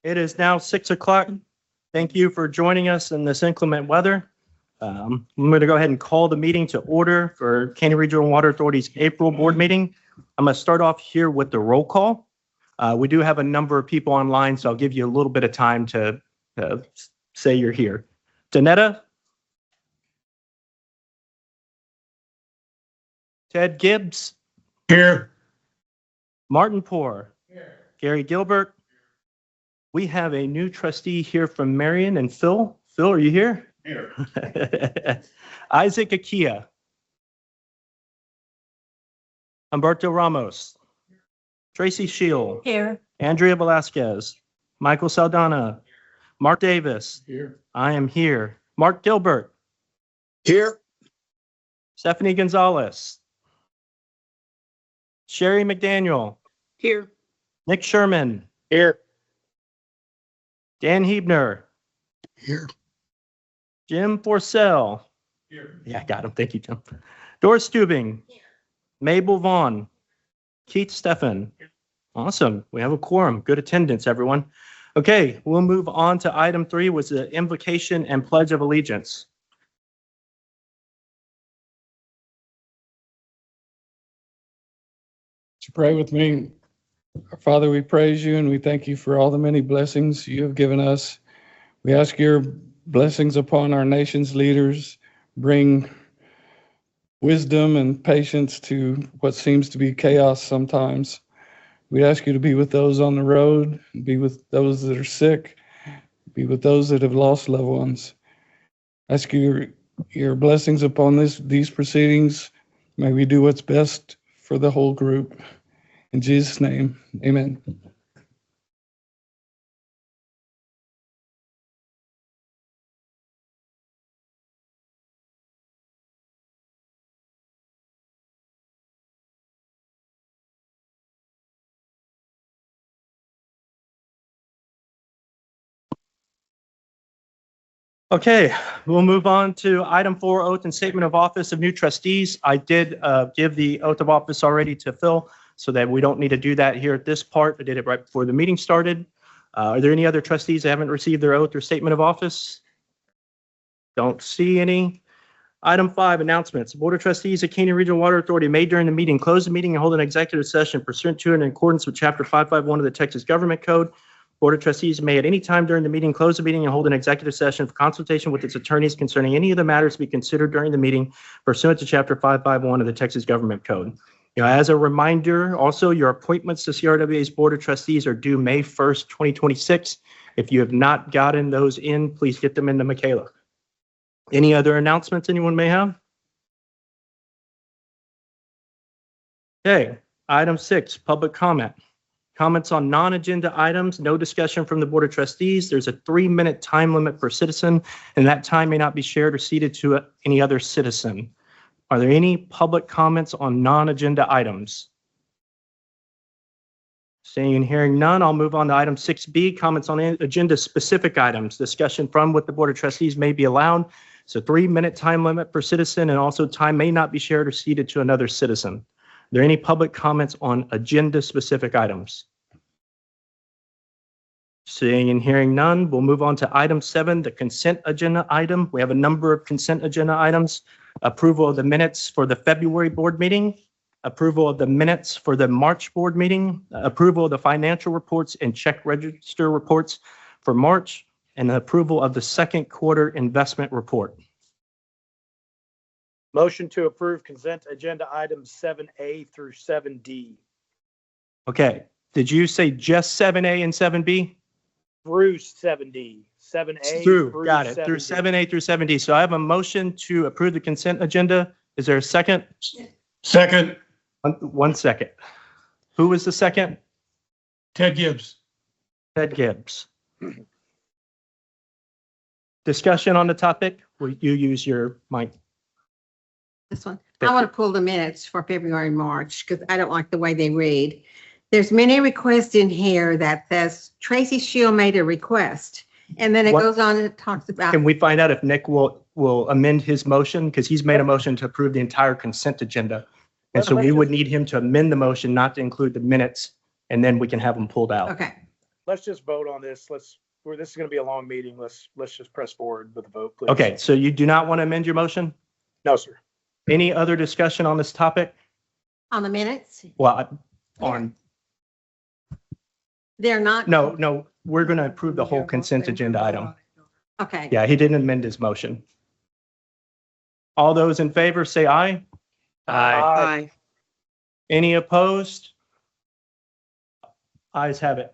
It is now 6 o'clock. Thank you for joining us in this inclement weather. I'm going to go ahead and call the meeting to order for Canyon Regional Water Authority's April board meeting. I'm going to start off here with the roll call. We do have a number of people online, so I'll give you a little bit of time to say you're here. Danetta? Ted Gibbs? Here. Martin Poor? Here. Gary Gilbert? We have a new trustee here from Marion and Phil. Phil, are you here? Here. Isaac Akia. Humberto Ramos. Tracy Shield. Here. Andrea Velasquez. Michael Saldana. Mark Davis. Here. I am here. Mark Gilbert. Here. Stephanie Gonzalez. Sherry McDaniel. Here. Nick Sherman. Here. Dan Hebner. Here. Jim Forcell. Here. Yeah, got him. Thank you, Jim. Doris Stubing. Here. Mabel Vaughn. Keith Steffen. Awesome. We have a quorum. Good attendance, everyone. Okay, we'll move on to item 3, was the invocation and pledge of allegiance. Would you pray with me? Our Father, we praise you and we thank you for all the many blessings you have given us. We ask your blessings upon our nation's leaders. Bring wisdom and patience to what seems to be chaos sometimes. We ask you to be with those on the road, be with those that are sick, be with those that have lost loved ones. Ask your blessings upon these proceedings. May we do what's best for the whole group. In Jesus' name, amen. Okay, we'll move on to item 4, oath and statement of office of new trustees. I did give the oath of office already to Phil, so that we don't need to do that here at this part. I did it right before the meeting started. Are there any other trustees that haven't received their oath or statement of office? Don't see any. Item 5, announcements. The Board of Trustees of Canyon Regional Water Authority may during the meeting close the meeting and hold an executive session pursuant to and in accordance with Chapter 551 of the Texas Government Code. Board of Trustees may at any time during the meeting close the meeting and hold an executive session for consultation with its attorneys concerning any of the matters to be considered during the meeting pursuant to Chapter 551 of the Texas Government Code. As a reminder, also your appointments to CRWA's Board of Trustees are due May 1st, 2026. If you have not gotten those in, please get them into Michaela. Any other announcements anyone may have? Okay, item 6, public comment. Comments on non-agenda items, no discussion from the Board of Trustees. There's a 3-minute time limit per citizen, and that time may not be shared or ceded to any other citizen. Are there any public comments on non-agenda items? Seeing and hearing none, I'll move on to item 6B, comments on agenda-specific items. Discussion from what the Board of Trustees may be allowed. It's a 3-minute time limit per citizen, and also time may not be shared or ceded to another citizen. Are there any public comments on agenda-specific items? Seeing and hearing none, we'll move on to item 7, the consent agenda item. We have a number of consent agenda items. Approval of the minutes for the February board meeting, approval of the minutes for the March board meeting, approval of the financial reports and check register reports for March, and the approval of the second quarter investment report. Motion to approve consent agenda items 7A through 7D. Okay, did you say just 7A and 7B? Through 7D. 7A Through, got it, 7D. through 7A through 7D. So I have a motion to approve the consent agenda. Is there a second? Second. One second. Who was the second? Ted Gibbs. Ted Gibbs. Discussion on the topic? Will you use your mic? This one. Thank I want to pull the minutes for February and March because I don't like the way they read. There's many requests in here that says Tracy Shield made a request. And then it What- goes on and it talks about, Can we find out if Nick will amend his motion? Because he's made a motion to approve the entire consent agenda. And so we would need him to amend the motion not to include the minutes, and then we can have them pulled out. okay. let's just vote on this. This is going to be a long meeting. Let's just press forward with the vote, please. Okay, so you do not want to amend your motion? No, sir. Any other discussion on this topic? On the minutes, Well, on, they're not. no, we're going to approve the whole consent agenda item. Okay. Yeah, he didn't amend his motion. All those in favor say aye. Aye. Any opposed? Ayes have it.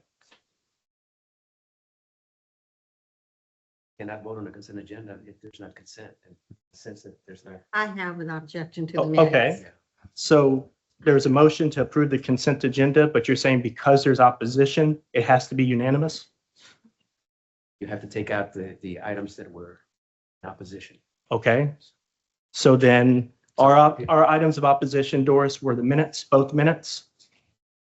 Cannot vote on the consent agenda if there's not consent, and since that there's not. I have an objection to the Oh, minutes. okay. So there's a motion to approve the consent agenda, but you're saying because there's opposition, it has to be unanimous? You have to take out the items that were in opposition. Okay. So then our items of opposition, Doris, were the minutes, both minutes?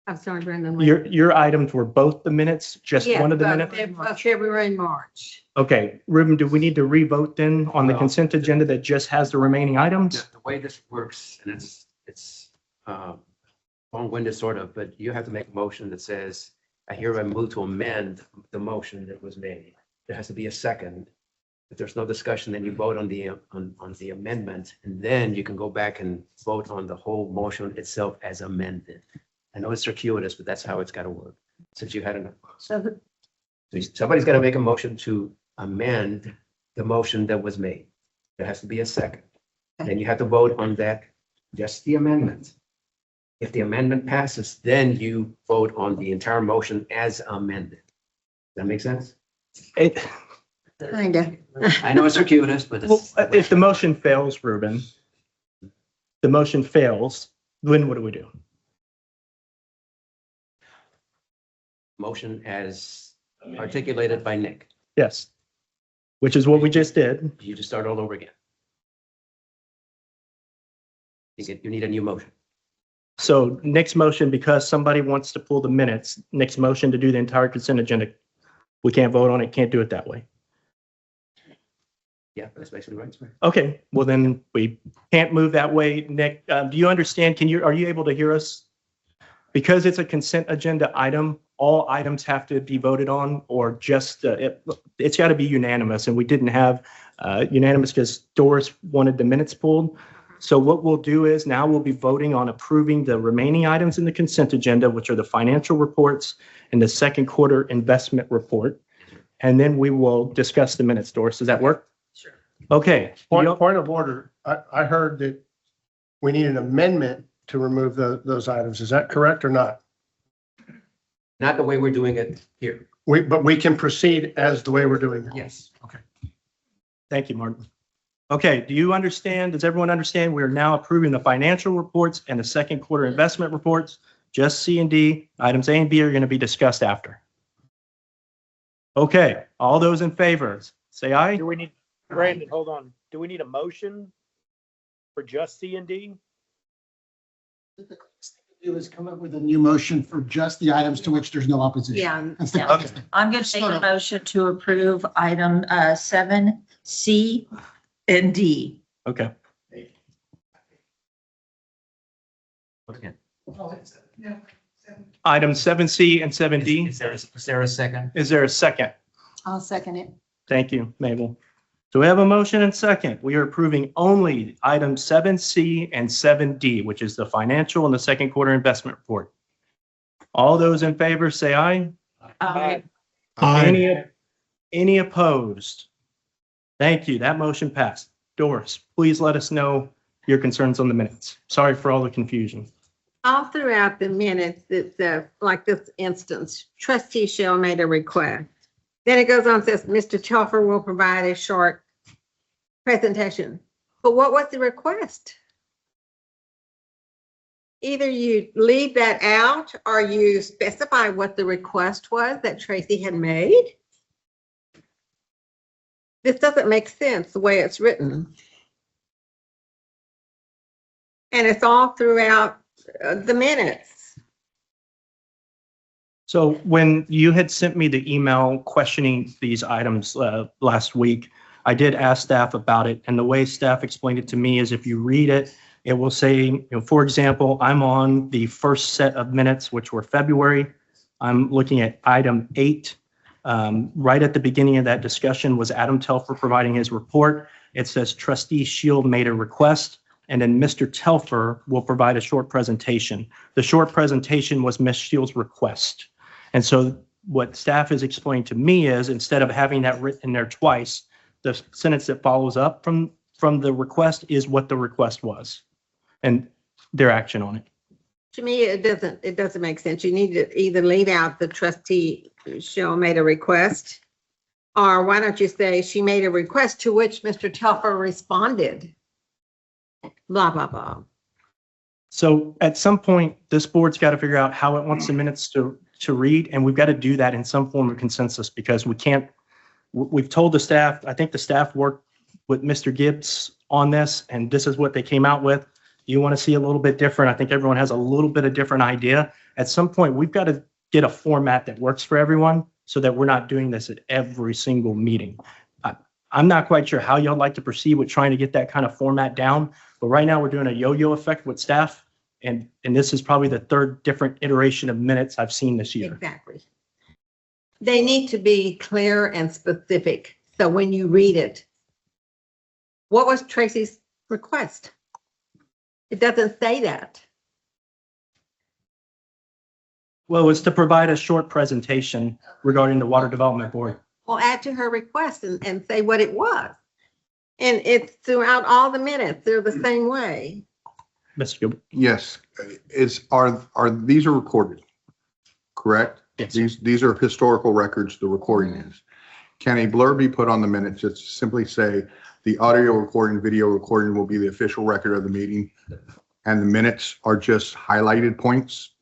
I'm sorry, Brendan. Your items were both the minutes, just Yeah, one of the both minutes? of February and March. Okay, Ruben, do we need to re-vote then on the No. consent agenda that just has the remaining items? The way this works, and it's long-winded sort of, but you have to make a motion that says, I hereby move to amend the motion that was made. There has to be a second. If there's no discussion, then you vote on the amendment, and then you can go back and vote on the whole motion itself as amended. I know it's circuitous, but that's how it's got to work. Since you had enough. So Somebody's got to make a motion to amend the motion that was made. There has to be a second. Then you have to vote on that, just the amendment. If the amendment passes, then you vote on the entire motion as amended. Does that make sense? It, kinda. I know it's circuitous, but well, it's. if the motion fails, Ruben, the motion fails, then what do we do? Motion as articulated by Nick. Yes, which is what we just did. You just start all over again. You need a new motion. So Nick's motion, because somebody wants to pull the minutes, Nick's motion to do the entire consent agenda, we can't vote on it, can't do it that way. Yeah, that's basically right. Okay, well then we can't move that way. Nick, do you understand? Are you able to hear us? Because it's a consent agenda item, all items have to be voted on, or just, it's got to be unanimous, and we didn't have unanimous because Doris wanted the minutes pulled. So what we'll do is now we'll be voting on approving the remaining items in the consent agenda, which are the financial reports and the second quarter investment report. And then we will discuss the minutes, Doris. Does that work? Sure. Okay. Point of order. I heard that we need an amendment to remove those items. Is that correct or not? Not the way we're doing it here. But we can proceed as the way we're doing it. Yes. Okay. Thank you, Martin. Okay, do you understand? Does everyone understand? We are now approving the financial reports and the second quarter investment reports, just C and D. Items A and B are going to be discussed after. Okay, all those in favor, say aye. Do we need, Brandon, hold on. Do we need a motion for just C and D? The closest thing to do is come up with a new motion for just the items to which there's no opposition. Yeah. That's the yeah. closest thing. I'm going to make a motion to approve item 7C and D. Okay, Okay. items 7C and 7D. Is there a second? Is there a second? I'll second it. Thank you, Mabel. So we have a motion and second. We are approving only items 7C and 7D, which is the financial and the second quarter investment report. All those in favor say aye. Any opposed? Thank you. That motion passed. Doris, please let us know your concerns on the minutes. Sorry for all the confusion. All throughout the minutes, it's like this instance, trustee Shell made a request. Then it goes on, says, Mr. Telfer will provide a short presentation. But what was the request? Either you leave that out or you specify what the request was that Tracy had made. This doesn't make sense the way it's written. And it's all throughout the minutes. So when you had sent me the email questioning these items last week, I did ask staff about it. And the way staff explained it to me is if you read it, it will say, for example, I'm on the first set of minutes, which were February. I'm looking at item 8. Right at the beginning of that discussion was Adam Telfer providing his report. It says trustee Shield made a request, and then Mr. Telfer will provide a short presentation. The short presentation was Ms. Shield's request. And so what staff has explained to me is instead of having that written in there twice, the sentence that follows up from the request is what the request was and their action on it. To me, it doesn't make sense. You need to either leave out the trustee Shield made a request, or why don't you say she made a request to which Mr. Telfer responded? Blah, blah, blah. So at some point, this board's got to figure out how it wants the minutes to read, and we've got to do that in some form of consensus because we can't, we've told the staff, I think the staff worked with Mr. Gibbs on this, and this is what they came out with. You want to see a little bit different. I think everyone has a little bit of different idea. At some point, we've got to get a format that works for everyone so that we're not doing this at every single meeting. I'm not quite sure how y'all like to proceed with trying to get that kind of format down, but right now we're doing a yo-yo effect with staff, and this is probably the third different iteration of minutes I've seen this year. Exactly. They need to be clear and specific. So when you read it, what was Tracy's request? It doesn't say that. Well, it's to provide a short presentation regarding the Water Development Board. Well, add to her request and say what it was. And it's throughout all the minutes. They're the same way. Mr. Gilbert? Yes, these are recorded, correct? Yes. These are historical records, the recording is. Can a blurb be put on the minutes that simply say, the audio recording, video recording will be the official record of the meeting, and the minutes are just highlighted points?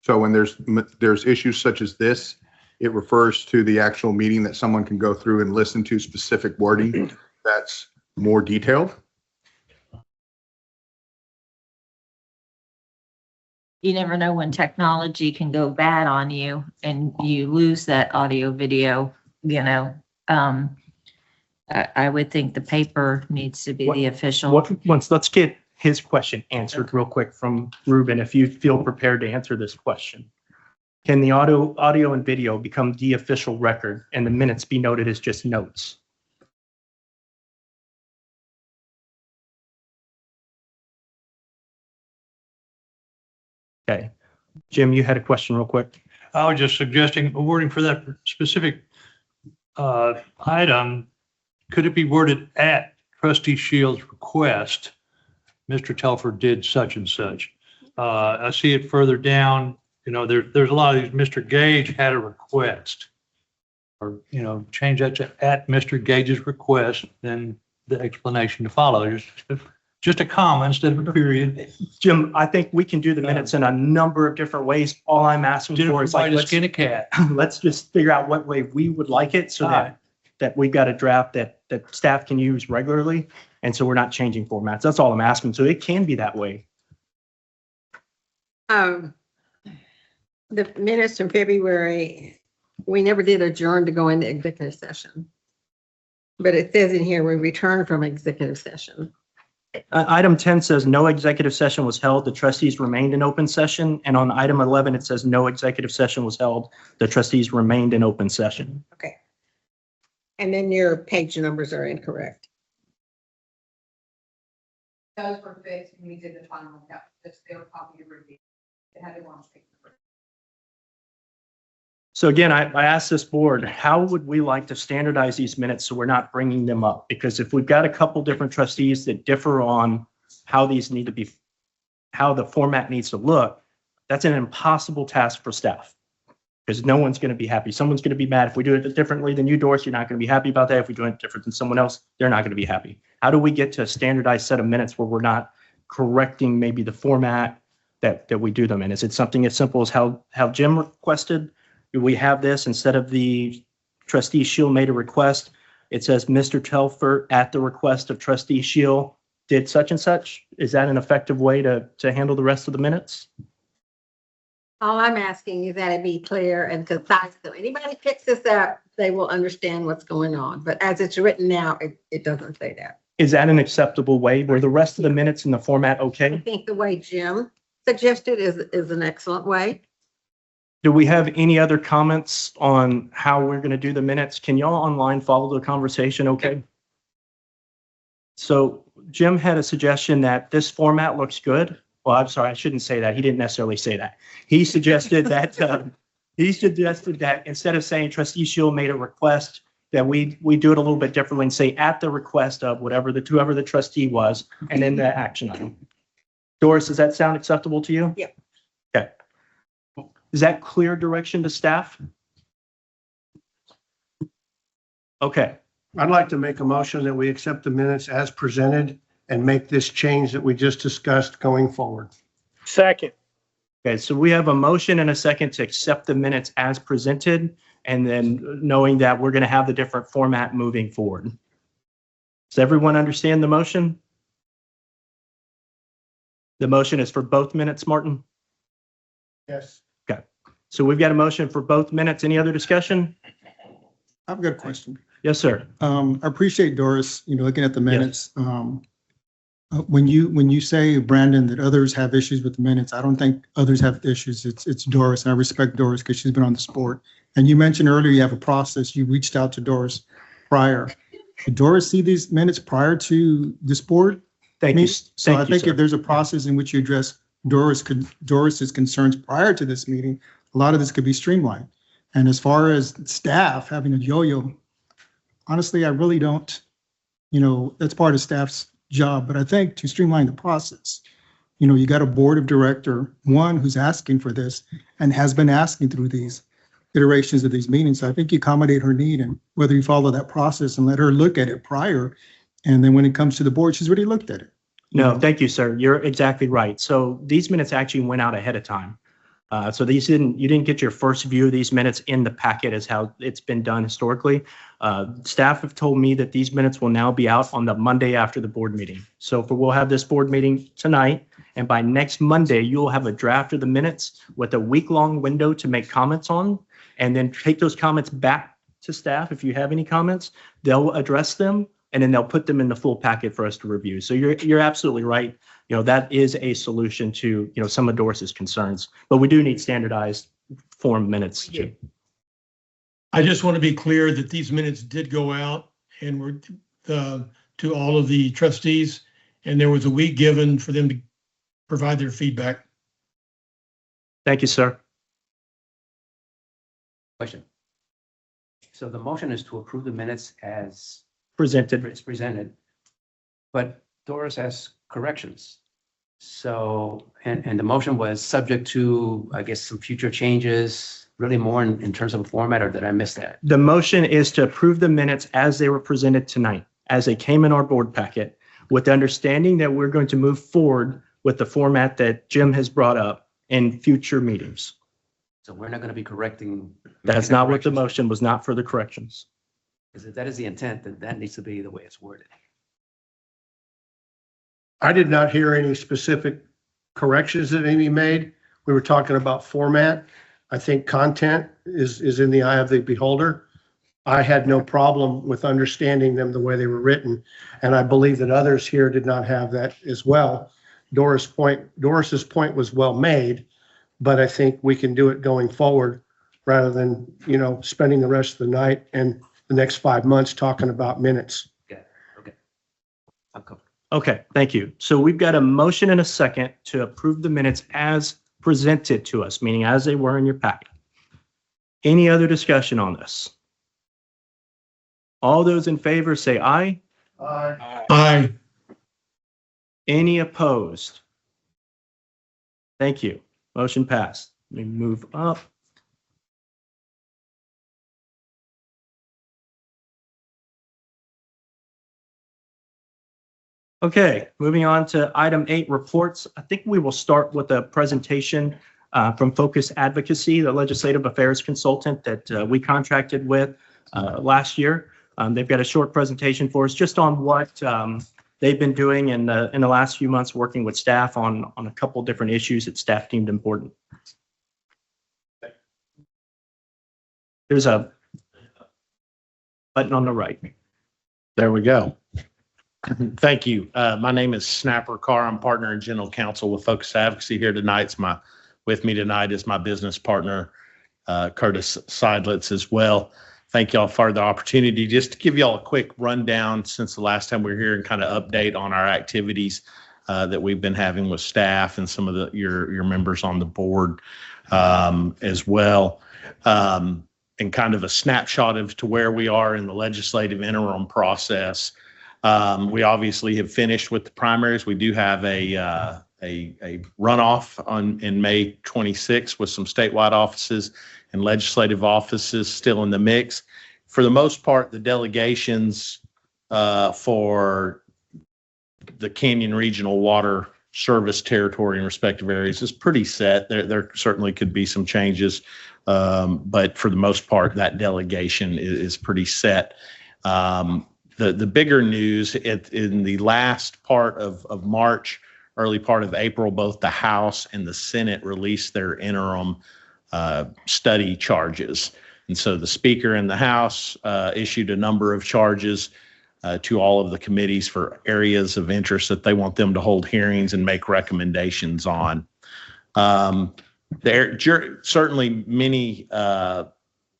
So when there's issues such as this, it refers to the actual meeting that someone can go through and listen to specific wording that's more detailed. You never know when technology can go bad on you and you lose that audio video, you know. I would think the paper needs to be the official. Let's get his question answered real quick from Ruben, if you feel prepared to answer this question. Can the audio and video become the official record and the minutes be noted as just notes? Okay. Jim, you had a question real quick. I was just suggesting a wording for that specific item. Could it be worded at Trustee Shield's request? Mr. Telfer did such and such. I see it further down. You know, there's a lot of these. Mr. Gage had a request, or change that to at Mr. Gage's request. Then the explanation to follow. Just a comma instead of a period. Jim, I think we can do the minutes in a number of different ways. All I'm asking for is like, skin a cat. Let's just figure out what way we would like it so that we've got a draft that staff can use regularly. And so we're not changing formats. That's all I'm asking. So it can be that way. The minutes from February, we never did adjourn to go into executive session. But it says in here, we returned from executive session. Item 10 says no executive session was held. The trustees remained in open session. And on item 11, it says no executive session was held. The trustees remained in open session. Okay. And then your page numbers are incorrect. Those were fixed when we did the final count. Just their copy of review. It had the wrong page number. So again, I asked this board, how would we like to standardize these minutes so we're not bringing them up? Because if we've got a couple different trustees that differ on how these need to be, how the format needs to look, that's an impossible task for staff. Because no one's going to be happy. Someone's going to be mad. If we do it differently than you, Doris, you're not going to be happy about that. If we do it different than someone else, they're not going to be happy. How do we get to a standardized set of minutes where we're not correcting maybe the format that we do them in? Is it something as simple as how Jim requested? Do we have this instead of the trustee Shield made a request? It says Mr. Telfer at the request of trustee Shield did such and such. Is that an effective way to handle the rest of the minutes? All I'm asking is that it be clear and concise. So anybody picks this up, they will understand what's going on. But as it's written now, it doesn't say that. Is that an acceptable way? Were the rest of the minutes in the format I okay? think the way Jim suggested is an excellent way. Do we have any other comments on how we're going to do the minutes? Can y'all online follow the conversation okay? So Jim had a suggestion that this format looks good. Well, I'm sorry, I shouldn't say that. He didn't necessarily say that. He suggested that, instead of saying trustee Shield made a request, that we do it a little bit differently and say at the request of whoever the trustee was, and then the action item. Doris, does that sound acceptable to you? Yep. Okay. Is that clear direction to staff? Okay. I'd like to make a motion that we accept the minutes as presented and make this change that we just discussed going forward. Second. Okay, so we have a motion and a second to accept the minutes as presented, and then knowing that we're going to have the different format moving forward. Does everyone understand the motion? The motion is for both minutes, Martin? Yes. Okay, so we've got a motion for both minutes. Any other discussion? I've got a question. Yes, sir. I appreciate Doris, looking at the minutes. When you say, Brandon, that others have issues with the minutes, I don't think others have issues. It's Doris. And I respect Doris because she's been on the sport. And you mentioned earlier you have a process. You reached out to Doris prior. Did Doris see these minutes prior to this board? Thank you. So I think sir. if there's a process in which you address Doris's concerns prior to this meeting, a lot of this could be streamlined. And as far as staff having a yo-yo, honestly, I really don't, that's part of staff's job. But I think to streamline the process, you got a board of director, one who's asking for this and has been asking through these iterations of these meetings. So I think you accommodate her need, and whether you follow that process and let her look at it prior. And then when it comes to the board, she's already looked at it. No, thank you, sir. You're exactly right. So these minutes actually went out ahead of time. So you didn't get your first view of these minutes in the packet as how it's been done historically. Staff have told me that these minutes will now be out on the Monday after the board meeting. So we'll have this board meeting tonight, and by next Monday, you'll have a draft of the minutes with a week-long window to make comments on, and then take those comments back to staff. If you have any comments, they'll address them, and then they'll put them in the full packet for us to review. So you're absolutely right. That is a solution to, some of Doris's concerns, but we do need standardized form minutes. I just want to be clear that these minutes did go out and were to all of the trustees, and there was a week given for them to provide their feedback. Thank you, sir. Question. So the motion is to approve the minutes as Presented. it's presented, but Doris has corrections. So, and the motion was subject to, I guess, some future changes, really more in terms of format, or did I miss that? The motion is to approve the minutes as they were presented tonight, as they came in our board packet, with the understanding that we're going to move forward with the format that Jim has brought up in future meetings. So we're not going to be correcting. That's not what the corrections. motion was, not for the corrections. Because if that is the intent, then that needs to be the way it's worded. I did not hear any specific corrections that Amy made. We were talking about format. I think content is in the eye of the beholder. I had no problem with understanding them the way they were written, and I believe that others here did not have that as well. Doris's point was well made, but I think we can do it going forward rather than, spending the rest of the night and the next 5 months talking about minutes. Okay. I'm covered. Okay, thank you. So we've got a motion and a second to approve the minutes as presented to us, meaning as they were in your packet. Any other discussion on this? All those in favor say aye. Aye. Any opposed? Thank you. Motion passed. Let me move up. Okay, moving on to item 8, reports. I think we will start with a presentation from Focus Advocacy, the legislative affairs consultant that we contracted with last year. They've got a short presentation for us just on what they've been doing in the last few months, working with staff on a couple different issues that staff deemed important. There's a button on the right. There we go. Thank you. My name is Snapper Carr. I'm partner and general counsel with Focus Advocacy here tonight. With me tonight is my business partner, Curtis Seidlitz as well. Thank y'all for the opportunity just to give y'all a quick rundown since the last time we were here and kind of update on our activities that we've been having with staff and some of your members on the board as well. And kind of a snapshot of to where we are in the legislative interim process. We obviously have finished with the primaries. We do have a runoff in May 26 with some statewide offices and legislative offices still in the mix. For the most part, the delegations for the Canyon Regional Water Service territory in respective areas is pretty set. There certainly could be some changes, but for the most part, that delegation is pretty set. The bigger news in the last part of March, early part of April, both the House and the Senate released their interim study charges. And so the Speaker in the House issued a number of charges to all of the committees for areas of interest that they want them to hold hearings and make recommendations on. Certainly many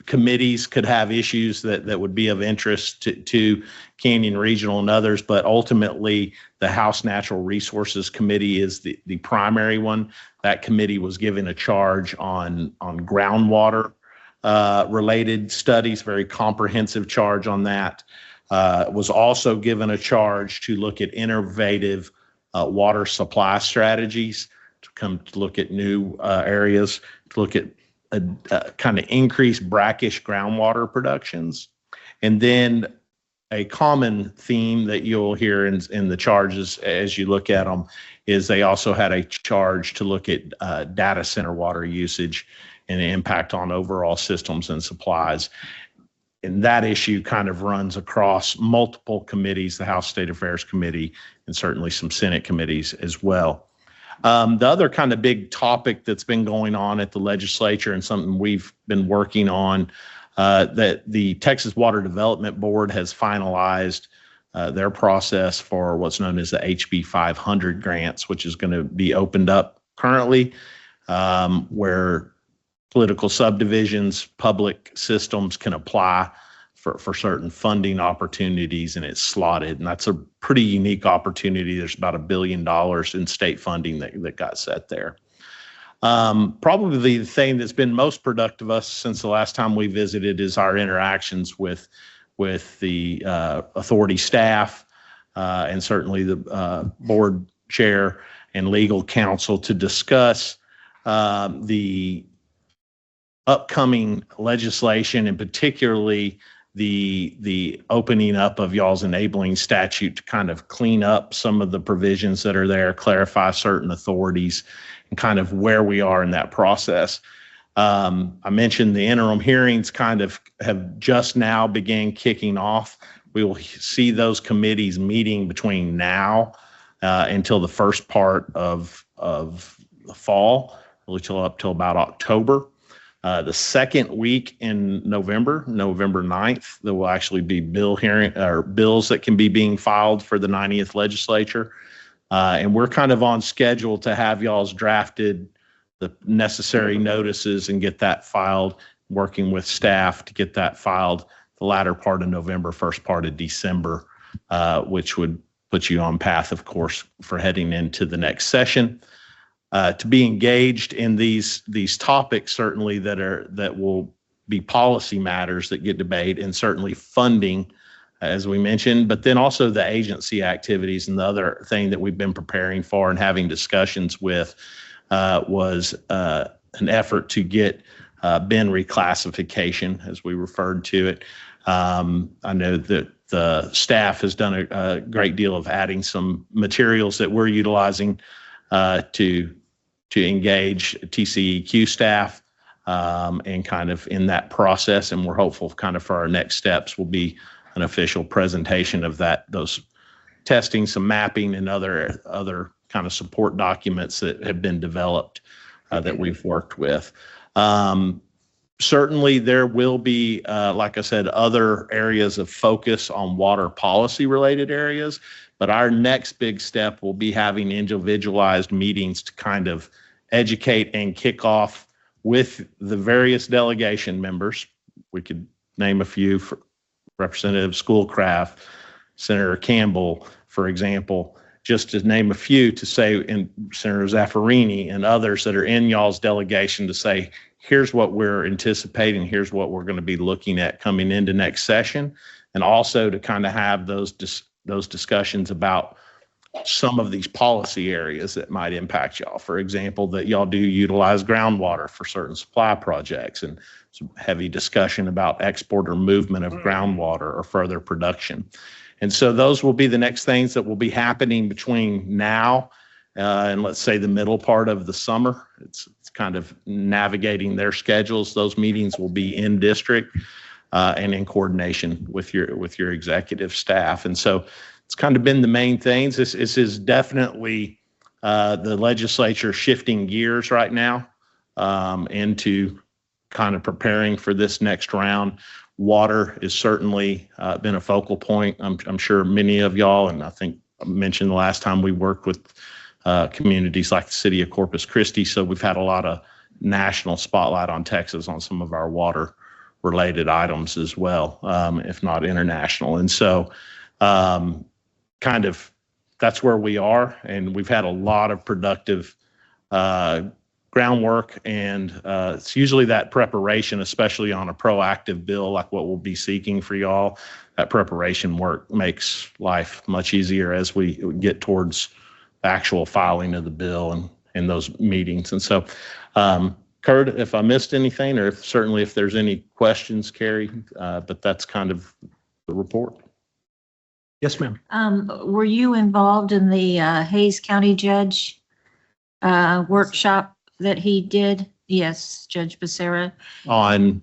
committees could have issues that would be of interest to Canyon Regional and others, but ultimately the House Natural Resources Committee is the primary one. That committee was given a charge on groundwater related studies, very comprehensive charge on that. Was also given a charge to look at innovative water supply strategies, to look at new areas, to look at kind of increased brackish groundwater productions. And then a common theme that you'll hear in the charges as you look at them is they also had a charge to look at data center water usage and the impact on overall systems and supplies. And that issue kind of runs across multiple committees, the House State Affairs Committee, and certainly some Senate committees as well. The other kind of big topic that's been going on at the legislature and something we've been working on, that the Texas Water Development Board has finalized their process for what's known as the HB 500 grants, which is going to be opened up currently, where political subdivisions, public systems can apply for certain funding opportunities, and it's slotted. And that's a pretty unique opportunity. There's about $1 billion in state funding that got set there. Probably the thing that's been most productive of us since the last time we visited is our interactions with the authority staff and certainly the board chair and legal counsel to discuss the upcoming legislation, and particularly the opening up of y'all's enabling statute to kind of clean up some of the provisions that are there, clarify certain authorities, and kind of where we are in that process. I mentioned the interim hearings kind of have just now began kicking off. We will see those committees meeting between now until the first part of the fall, really up till about October. The second week in November 9th, there will actually be bills that can be being filed for the 90th legislature. And we're kind of on schedule to have y'all's drafted the necessary notices and get that filed, working with staff to get that filed the latter part of November, first part of December, which would put you on path, of course, for heading into the next session. To be engaged in these topics, certainly that will be policy matters that get debated, and certainly funding, as we mentioned, but then also the agency activities. And the other thing that we've been preparing for and having discussions with was an effort to get bin reclassification, as we referred to it. I know that the staff has done a great deal of adding some materials that we're utilizing to engage TCEQ staff and kind of in that process. And we're hopeful kind of for our next steps will be an official presentation of those testing, some mapping, and other kind of support documents that have been developed that we've worked with. Certainly there will be, like I said, other areas of focus on water policy related areas, But our next big step will be having individualized meetings to kind of educate and kick off with the various delegation members. We could name a few, for Representative Schoolcraft, Senator Campbell, for example, just to name a few, to say, and Senator Zaffarini and others that are in y'all's delegation, to say, here's what we're anticipating, here's what we're going to be looking at coming into next session, and also to kind of have those discussions about some of these policy areas that might impact y'all. For example, that y'all do utilize groundwater for certain supply projects, and some heavy discussion about export or movement of groundwater or further production. And so those will be the next things that will be happening between now and let's say the middle part of the summer. It's kind of navigating their schedules. Those meetings will be in district and in coordination with your executive staff. And so it's kind of been the main things. This is definitely the legislature shifting gears right now into kind of preparing for this next round. Water is certainly been a focal point. I'm sure many of y'all, and I think I mentioned the last time we worked with communities like the city of Corpus Christi. So we've had a lot of national spotlight on Texas on some of our water related items as well, if not international. And so kind of that's where we are. And we've had a lot of productive groundwork, and it's usually that preparation, especially on a proactive bill like what we'll be seeking for y'all. That preparation work makes life much easier as we get towards the actual filing of the bill and those meetings. And so, Kurt, if I missed anything, or certainly if there's any questions, Carrie, but that's kind of the report. Yes, ma'am. Were you involved in the Hayes County Judge workshop that he did? Yes, Judge Becerra. On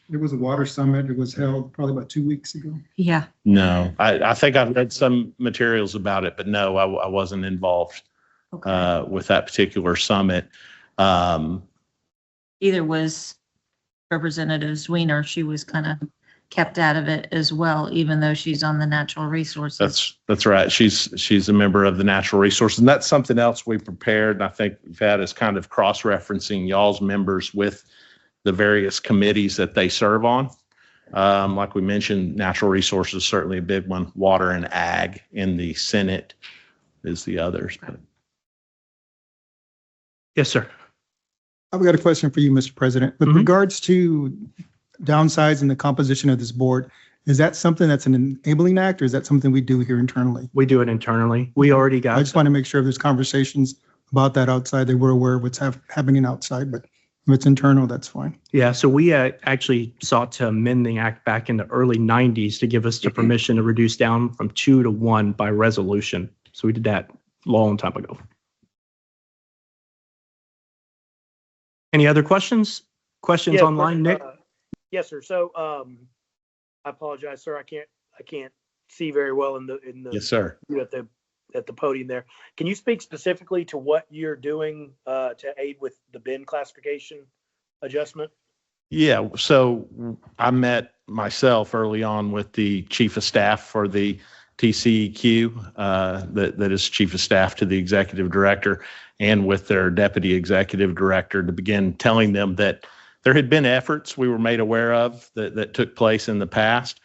There was a water summit. It was held probably about 2 weeks ago. yeah. No, I think I've read some materials about it, but no, I wasn't involved with that particular summit. Either was Representative Zwiener. She was kind of kept out of it as well, even though she's on the natural resources. That's right. She's a member of the natural resources, and that's something else we prepared. And I think we've had is kind of cross-referencing y'all's members with the various committees that they serve on. Like we mentioned, natural resources, certainly a big one. Water and ag in the Senate is the others. Yes, sir. I've got a question for you, Mr. President. With Mhm. regards to downsizing the composition of this board, is that something that's an enabling act, or is that something we do here internally? We do it internally. We already I got, just want to make sure if there's conversations about that outside, that we're aware of what's happening outside, but if it's internal, that's fine. yeah, so we actually sought to amend the act back in the early 90s to give us the permission to reduce down from 2 to 1 by resolution. So we did that a long time ago. Any other questions? Questions Yeah, online, Nick? Yes, sir. So, I apologize, sir. I can't see very well in the Yes, sir. at the podium there. Can you speak specifically to what you're doing to aid with the bin classification adjustment? Yeah, so I met myself early on with the chief of staff for the TCEQ, that is chief of staff to the executive director, and with their deputy executive director, to begin telling them that there had been efforts we were made aware of that took place in the past,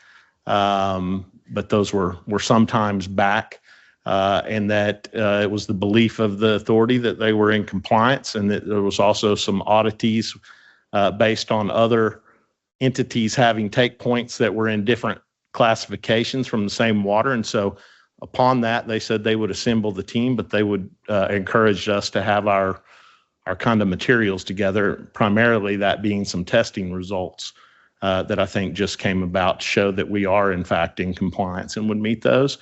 but those were sometimes back, and that it was the belief of the authority that they were in compliance, and that there was also some oddities based on other entities having take points that were in different classifications from the same water. And so upon that, they said they would assemble the team, but they would encourage us to have our kind of materials together, primarily that being some testing results that I think just came about to show that we are in fact in compliance and would meet those.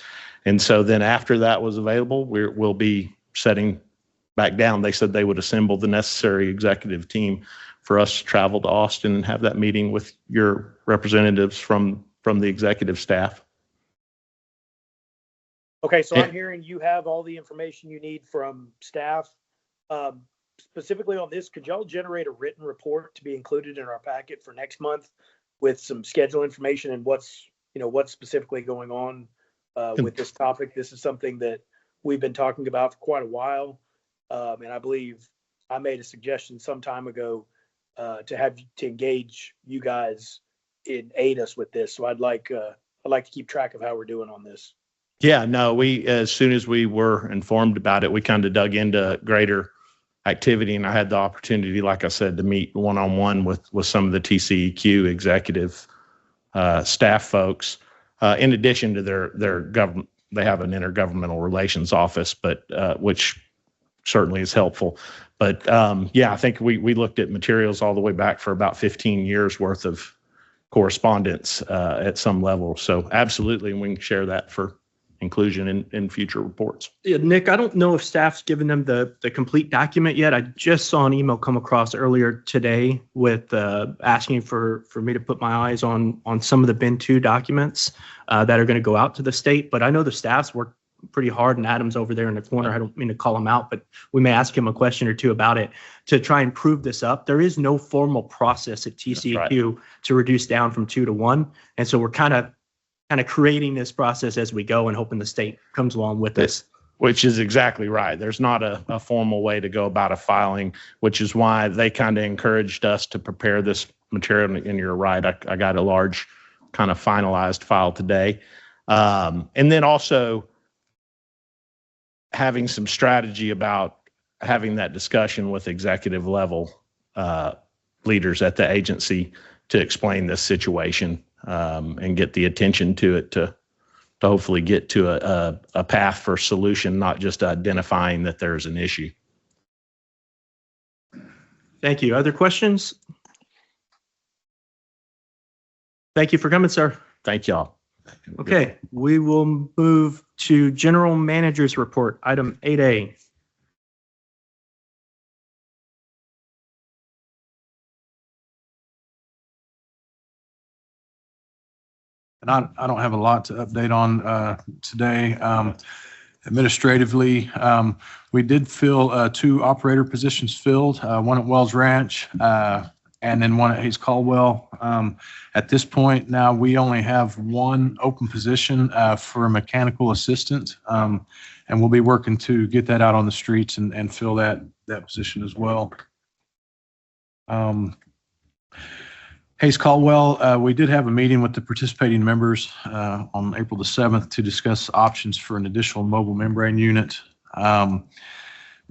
And so then after that was available, we'll be setting back down. They said they would assemble the necessary executive team for us to travel to Austin and have that meeting with your representatives from the executive staff. Okay, so I'm hearing you have all the information you need from staff. Specifically on this, could y'all generate a written report to be included in our packet for next month with some schedule information and what's what's specifically going on with this topic. This is something that we've been talking about for quite a while. And I believe I made a suggestion some time ago to engage you guys and aid us with this. So I'd like to keep track of how we're doing on this. Yeah, no, as soon as we were informed about it, we kind of dug into greater activity, and I had the opportunity, like I said, to meet one-on-one with some of the TCEQ executive staff folks. In addition to their government, they have an intergovernmental relations office, but which certainly is helpful. But yeah, I think we looked at materials all the way back for about 15 years worth of correspondence at some level. So absolutely, and we can share that for inclusion in future reports. Yeah, Nick, I don't know if staff's given them the complete document yet. I just saw an email come across earlier today with asking for me to put my eyes on some of the BIN 2 documents that are going to go out to the state. But I know the staff's worked pretty hard, and Adam's over there in the corner. I don't mean to call him out, but we may ask him a question or two about it to try and prove this up. There is no formal process at TCEQ to reduce down from 2 to 1. And so we're kind of creating this process as we go and hoping the state comes along with us. Which is exactly right. There's not a formal way to go about a filing, which is why they kind of encouraged us to prepare this material. And you're right, I got a large kind of finalized file today. And then also having some strategy about having that discussion with executive level leaders at the agency to explain this situation and get the attention to it to hopefully get to a path for solution, not just identifying that there's an issue. Thank you. Other questions? Thank you for coming, sir. Thank y'all. Okay, we will move to General Manager's Report, item 8A. And I don't have a lot to update on today. Administratively, we did fill 2 operator positions filled, one at Wells Ranch and then one at Hayes Caldwell. At this point now, we only have 1 open position for a mechanical assistant, and we'll be working to get that out on the streets and fill that position as well. Hayes Caldwell, we did have a meeting with the participating members on April the 7th to discuss options for an additional mobile membrane unit.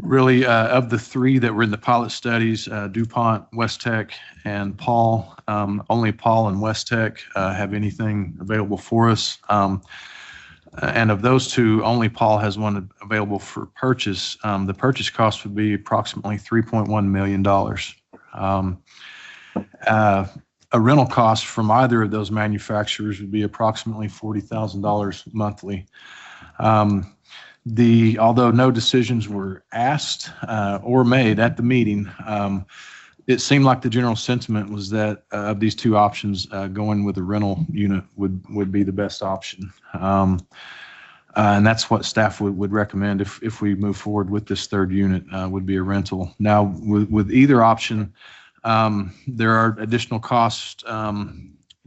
Really, of the 3 that were in the pilot studies, DuPont, West Tech, and Paul, only Paul and West Tech have anything available for us. And of those 2, only Paul has one available for purchase. The purchase cost would be approximately $3.1 million. A rental cost from either of those manufacturers would be approximately $40,000 monthly. Although no decisions were asked or made at the meeting, it seemed like the general sentiment was that of these 2 options, going with a rental unit would be the best option. And that's what staff would recommend if we move forward with this 3rd unit, would be a rental. Now, with either option, there are additional costs,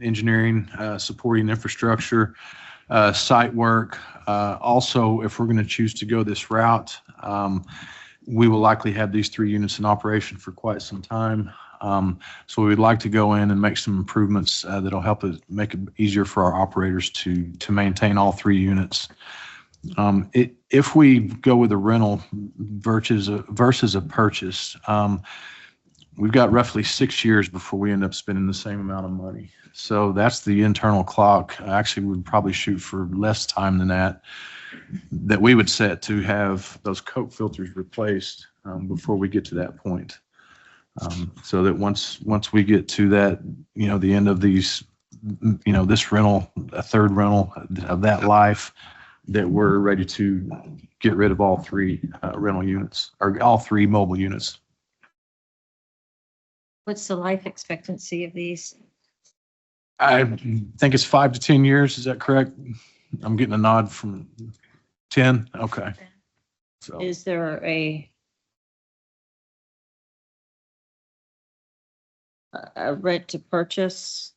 engineering, supporting infrastructure, site work. Also, if we're going to choose to go this route, we will likely have these 3 units in operation for quite some time. So we would like to go in and make some improvements that'll help us make it easier for our operators to maintain all 3 units. If we go with a rental versus a purchase, we've got roughly 6 years before we end up spending the same amount of money. So that's the internal clock. Actually, we'd probably shoot for less time than that we would set to have those coke filters replaced before we get to that point. So that once we get to that, the end of these, this rental, a 3rd rental of that life, that we're ready to get rid of all 3 rental units, or all 3 mobile units. What's the life expectancy of these? I think it's 5 to 10 years. Is that correct? I'm getting a nod from 10. Okay. So Is there a rent to purchase?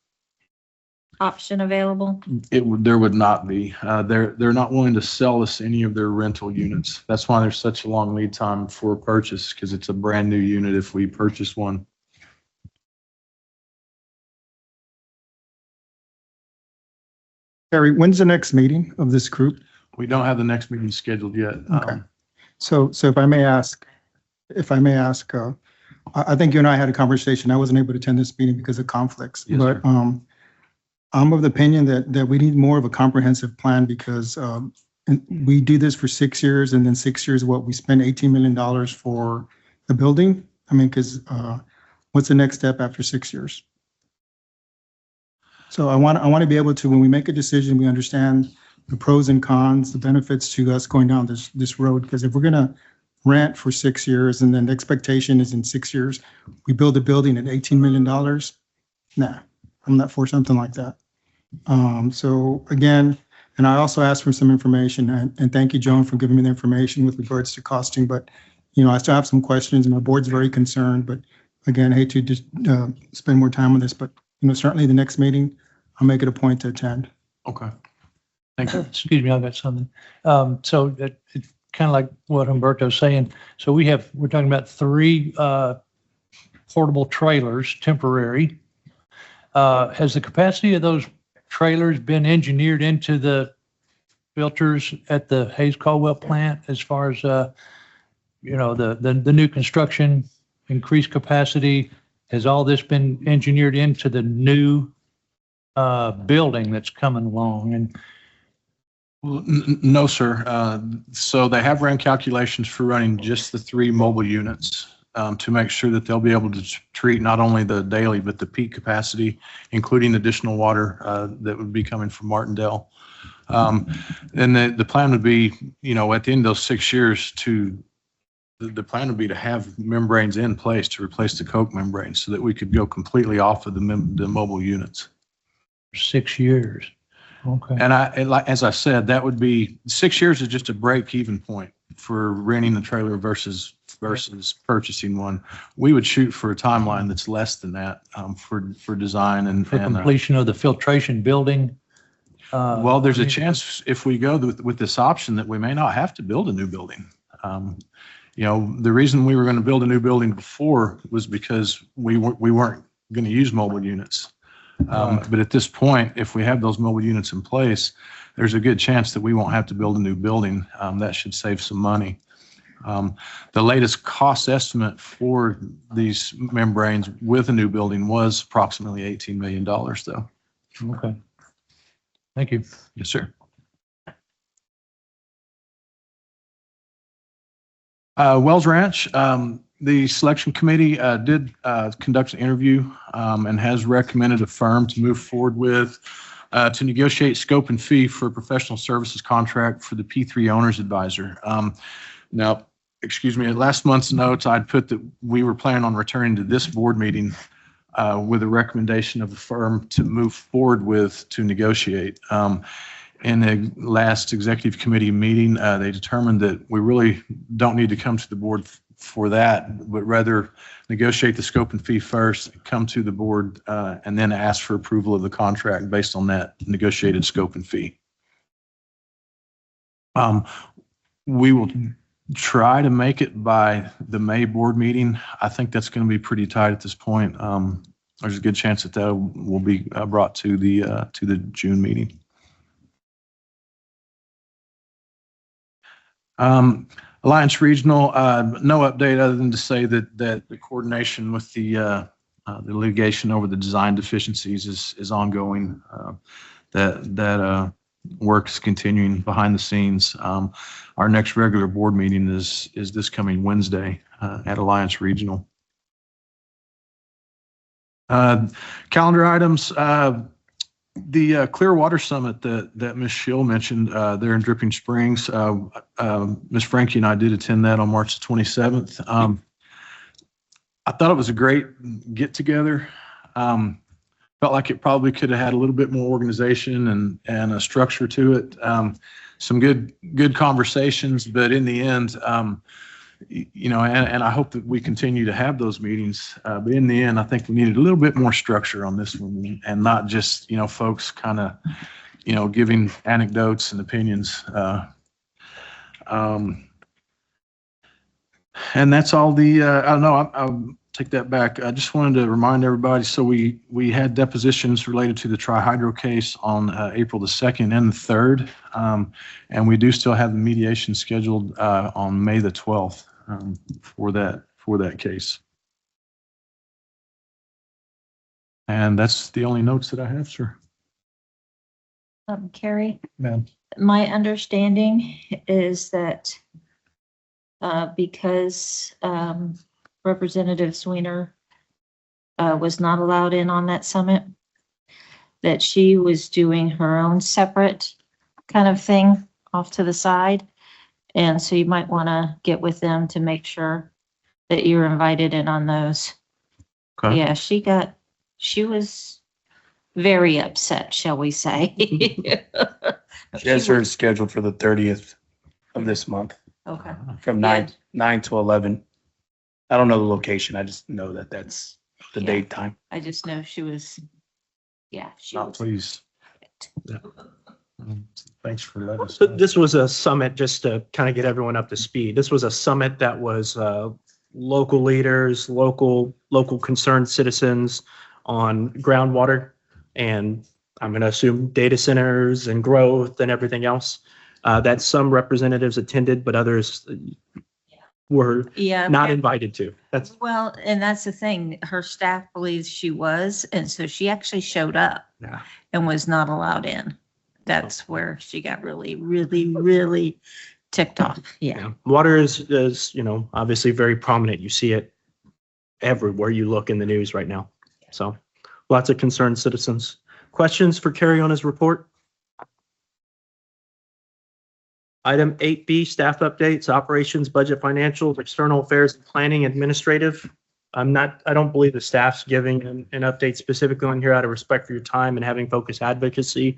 option available? There would not be. They're not willing to sell us any of their rental units. That's why there's such a long lead time for purchase, because it's a brand new unit if we purchase one. Terry, when's the next meeting of this group? We don't have the next meeting scheduled yet. Okay. So if I may ask, I think you and I had a conversation. I wasn't able to attend this meeting because of conflicts. Yes, But sir. I'm of the opinion that we need more of a comprehensive plan because we do this for 6 years and then 6 years, what, we spend $18 million for the building? I mean, because what's the next step after 6 years? So I want to be able to, when we make a decision, we understand the pros and cons, the benefits to us going down this road. Because if we're going to rent for 6 years and then the expectation is in 6 years, we build a building at $18 million, nah, I'm not for something like that. So again, and I also asked for some information and thank you, Joan, for giving me the information with regards to costing. But, you know, I still have some questions and my board's very concerned. But again, I hate to just spend more time on this, but, you know, certainly the next meeting, I'll make it a point to attend. Okay. Thank you. Excuse me, I've got something. So it's kind of like what Humberto's saying. So we're talking about 3 portable trailers, temporary. Has the capacity of those trailers been engineered into the filters at the Hayes Caldwell plant as far as, you know, the new construction, increased capacity? Has all this been engineered into the new building that's coming along? And Well, no, sir. So they have ran calculations for running just the 3 mobile units to make sure that they'll be able to treat not only the daily, but the peak capacity, including additional water that would be coming from Martindale. And the plan would be, you know, at the end of those 6 years the plan would be to have membranes in place to replace the Coke membranes so that we could go completely off of the mobile units. 6 years. Okay. And as I said, that would be 6 years is just a break-even point for renting the trailer versus purchasing one. We would shoot for a timeline that's less than that for design and For completion of the filtration building. Well, there's a chance if we go with this option that we may not have to build a new building. You know, the reason we were going to build a new building before was because we weren't going to use mobile units. But at this point, if we have those mobile units in place, there's a good chance that we won't have to build a new building. That should save some money. The latest cost estimate for these membranes with a new building was approximately $18 million, though. Okay. Thank you. Yes, sir. Wells Ranch, the selection committee did conduct an interview and has recommended a firm to move forward with to negotiate scope and fee for a professional services contract for the P3 Owners Advisor. Now, excuse me, at last month's notes, I'd put that we were planning on returning to this board meeting with a recommendation of the firm to move forward with to negotiate. In the last executive committee meeting, they determined that we really don't need to come to the board for that, but rather negotiate the scope and fee first, come to the board, and then ask for approval of the contract based on that negotiated scope and fee. We will try to make it by the May board meeting. I think that's going to be pretty tight at this point. There's a good chance that that will be brought to the June meeting. Alliance Regional, no update other than to say that the coordination with the litigation over the design deficiencies is ongoing. That work is continuing behind the scenes. Our next regular board meeting is this coming Wednesday at Alliance Regional. Calendar items. The Clearwater Summit that Ms. Schill mentioned there in Dripping Springs, Ms. Frankie and I did attend that on March 27th. I thought it was a great get together. Felt like it probably could have had a little bit more organization and a structure to it. Some good conversations, but in the end, and I hope that we continue to have those meetings. But in the end, I think we needed a little bit more structure on this one and not just, folks kind of, giving anecdotes and opinions. And that's all the, I don't know, I'll take that back. I just wanted to remind everybody, so we had depositions related to the Tri-Hydro case on April the 2nd and the 3rd. And we do still have the mediation scheduled on May the 12th for that case. And that's the only notes that I have, sir. Carrie, Ma'am. my understanding is that because Representative Sweener was not allowed in on that summit, that she was doing her own separate kind of thing off to the side. And so you might want to get with them to make sure that you're invited in on those. Okay. Yeah, she was very upset, shall we say. She has hers scheduled for the 30th of this month Okay. from Yeah. 9 to 11. I don't know the location. I just know that that's the Yeah. date time. I just know she was, she Not was. pleased. Thanks for letting us know. This was a summit, just to kind of get everyone up to speed. This was a summit that was local leaders, local concerned citizens on groundwater, and I'm going to assume data centers and growth and everything else. That some representatives attended, but others were Yeah. not invited to. That's Well, and that's the thing. Her staff believes she was, and so she actually showed up Yeah. and was not allowed in. That's where she got really, really, really ticked off. Yeah. Yeah. Water is, obviously very prominent. You see it everywhere you look in the news right now. So lots of concerned citizens. Questions for Kerry on his report? Item 8B, staff updates, operations, budget, financials, external affairs, and planning, administrative. I don't believe the staff's giving an update specifically on here out of respect for your time and having focused advocacy,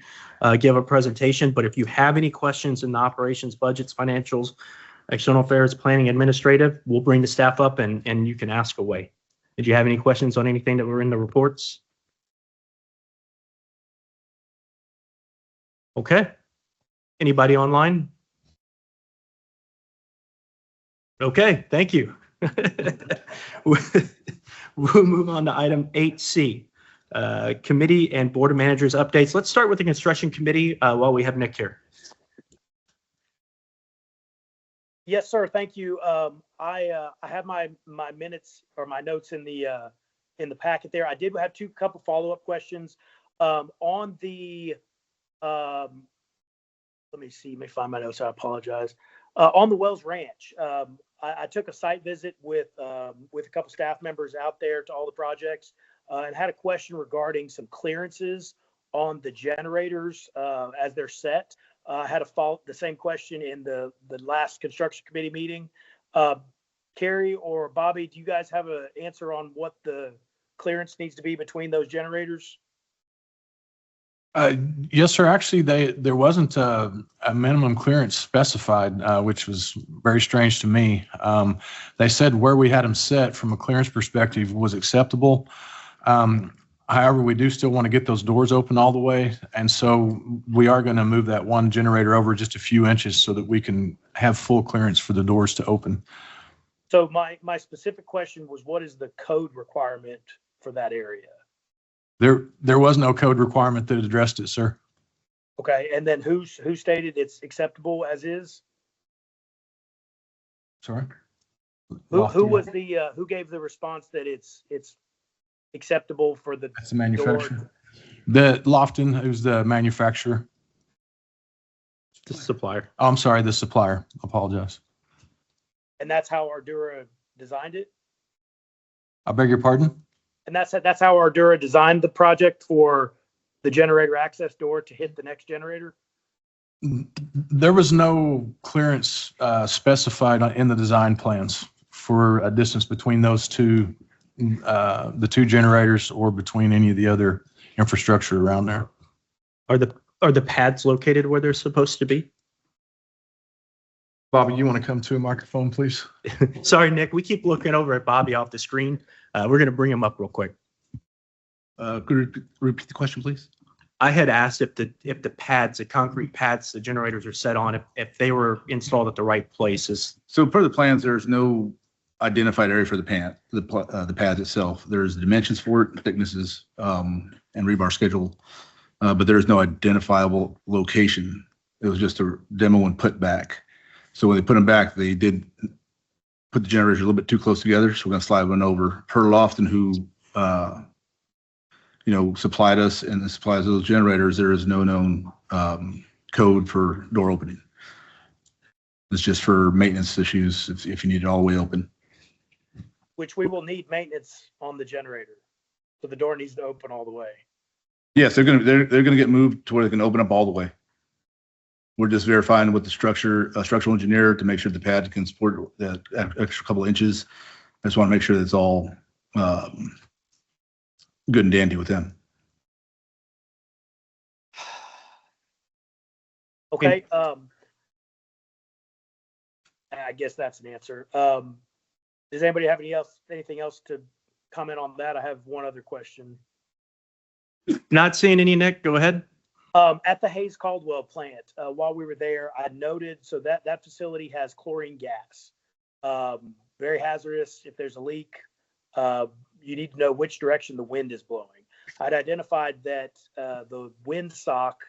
give a presentation. But if you have any questions in the operations, budgets, financials, external affairs, planning, administrative, we'll bring the staff up and you can ask away. Did you have any questions on anything that were in the reports? Okay. Anybody online? Okay, thank you. We'll move on to item 8C, committee and board of managers updates. Let's start with the construction committee while we have Nick here. Yes, sir. Thank you. I have my minutes or my notes in the packet there. I did have couple follow-up questions on the. Let me see. Let me find my notes. I apologize. On the Wells Ranch, I took a site visit with a couple staff members out there to all the projects and had a question regarding some clearances on the generators as they're set. I had the same question in the last construction committee meeting. Carrie or Bobby, do you guys have an answer on what the clearance needs to be between those generators? Yes, sir. Actually, there wasn't a minimum clearance specified, which was very strange to me. They said where we had them set from a clearance perspective was acceptable. However, we do still want to get those doors open all the way. And so we are going to move that one generator over just a few inches so that we can have full clearance for the doors to open. So my specific question was, what is the code requirement for that area? There was no code requirement that addressed it, sir. Okay, and then who stated it's acceptable as is? Sorry? Who was who gave the response that it's acceptable for the That's the manufacturer. door? The Lofton, who's the manufacturer. The supplier. Oh, I'm sorry, the supplier. Apologize. And that's how Ardura designed it? I beg your pardon? And that's how Ardura designed the project for the generator access door to hit the next generator? There was no clearance specified in the design plans for a distance between those two, the two generators, or between any of the other infrastructure around there. Are the pads located where they're supposed to be? Bobby, you want to come to a microphone, please? Sorry, Nick, we keep looking over at Bobby off the screen. We're going to bring him up real quick. Could you repeat the question, please? I had asked if the pads, the concrete pads the generators are set on, if they were installed at the right places. So per the plans, there's no identified area for the pads itself. There's dimensions for it, thicknesses, and rebar schedule, but there is no identifiable location. It was just a demo and put back. So when they put them back, they did put the generators a little bit too close together. So we're gonna slide one over. Per Lofton, who supplied us and supplies those generators, there is no known code for door opening. It's just for maintenance issues if you need it all the way open. Which we will need maintenance on the generator. So the door needs to open all the way. Yes, they're gonna get moved to where they can open up all the way. We're just verifying with the structural engineer to make sure the pad can support that extra couple of inches. I just want to make sure that it's all good and dandy with them. Okay. I guess that's an answer. Does anybody have anything else to comment on that? I have one other question. Not seeing any, Nick, go ahead. At the Hayes Caldwell plant, while we were there, I noted so that facility has chlorine gas. Very hazardous. If there's a leak, you need to know which direction the wind is blowing. I'd identified that the wind sock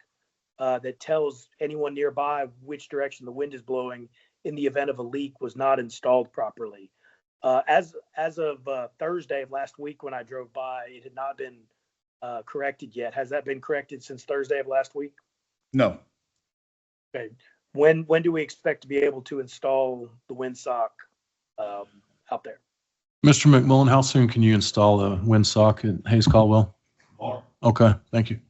that tells anyone nearby which direction the wind is blowing in the event of a leak was not installed properly. As of Thursday of last week when I drove by, it had not been corrected yet. Has that been corrected since Thursday of last week? No. Okay. When do we expect to be able to install the windsock out there? Mr. McMillan, how soon can you install the windsock at Hayes Caldwell? Okay, thank you.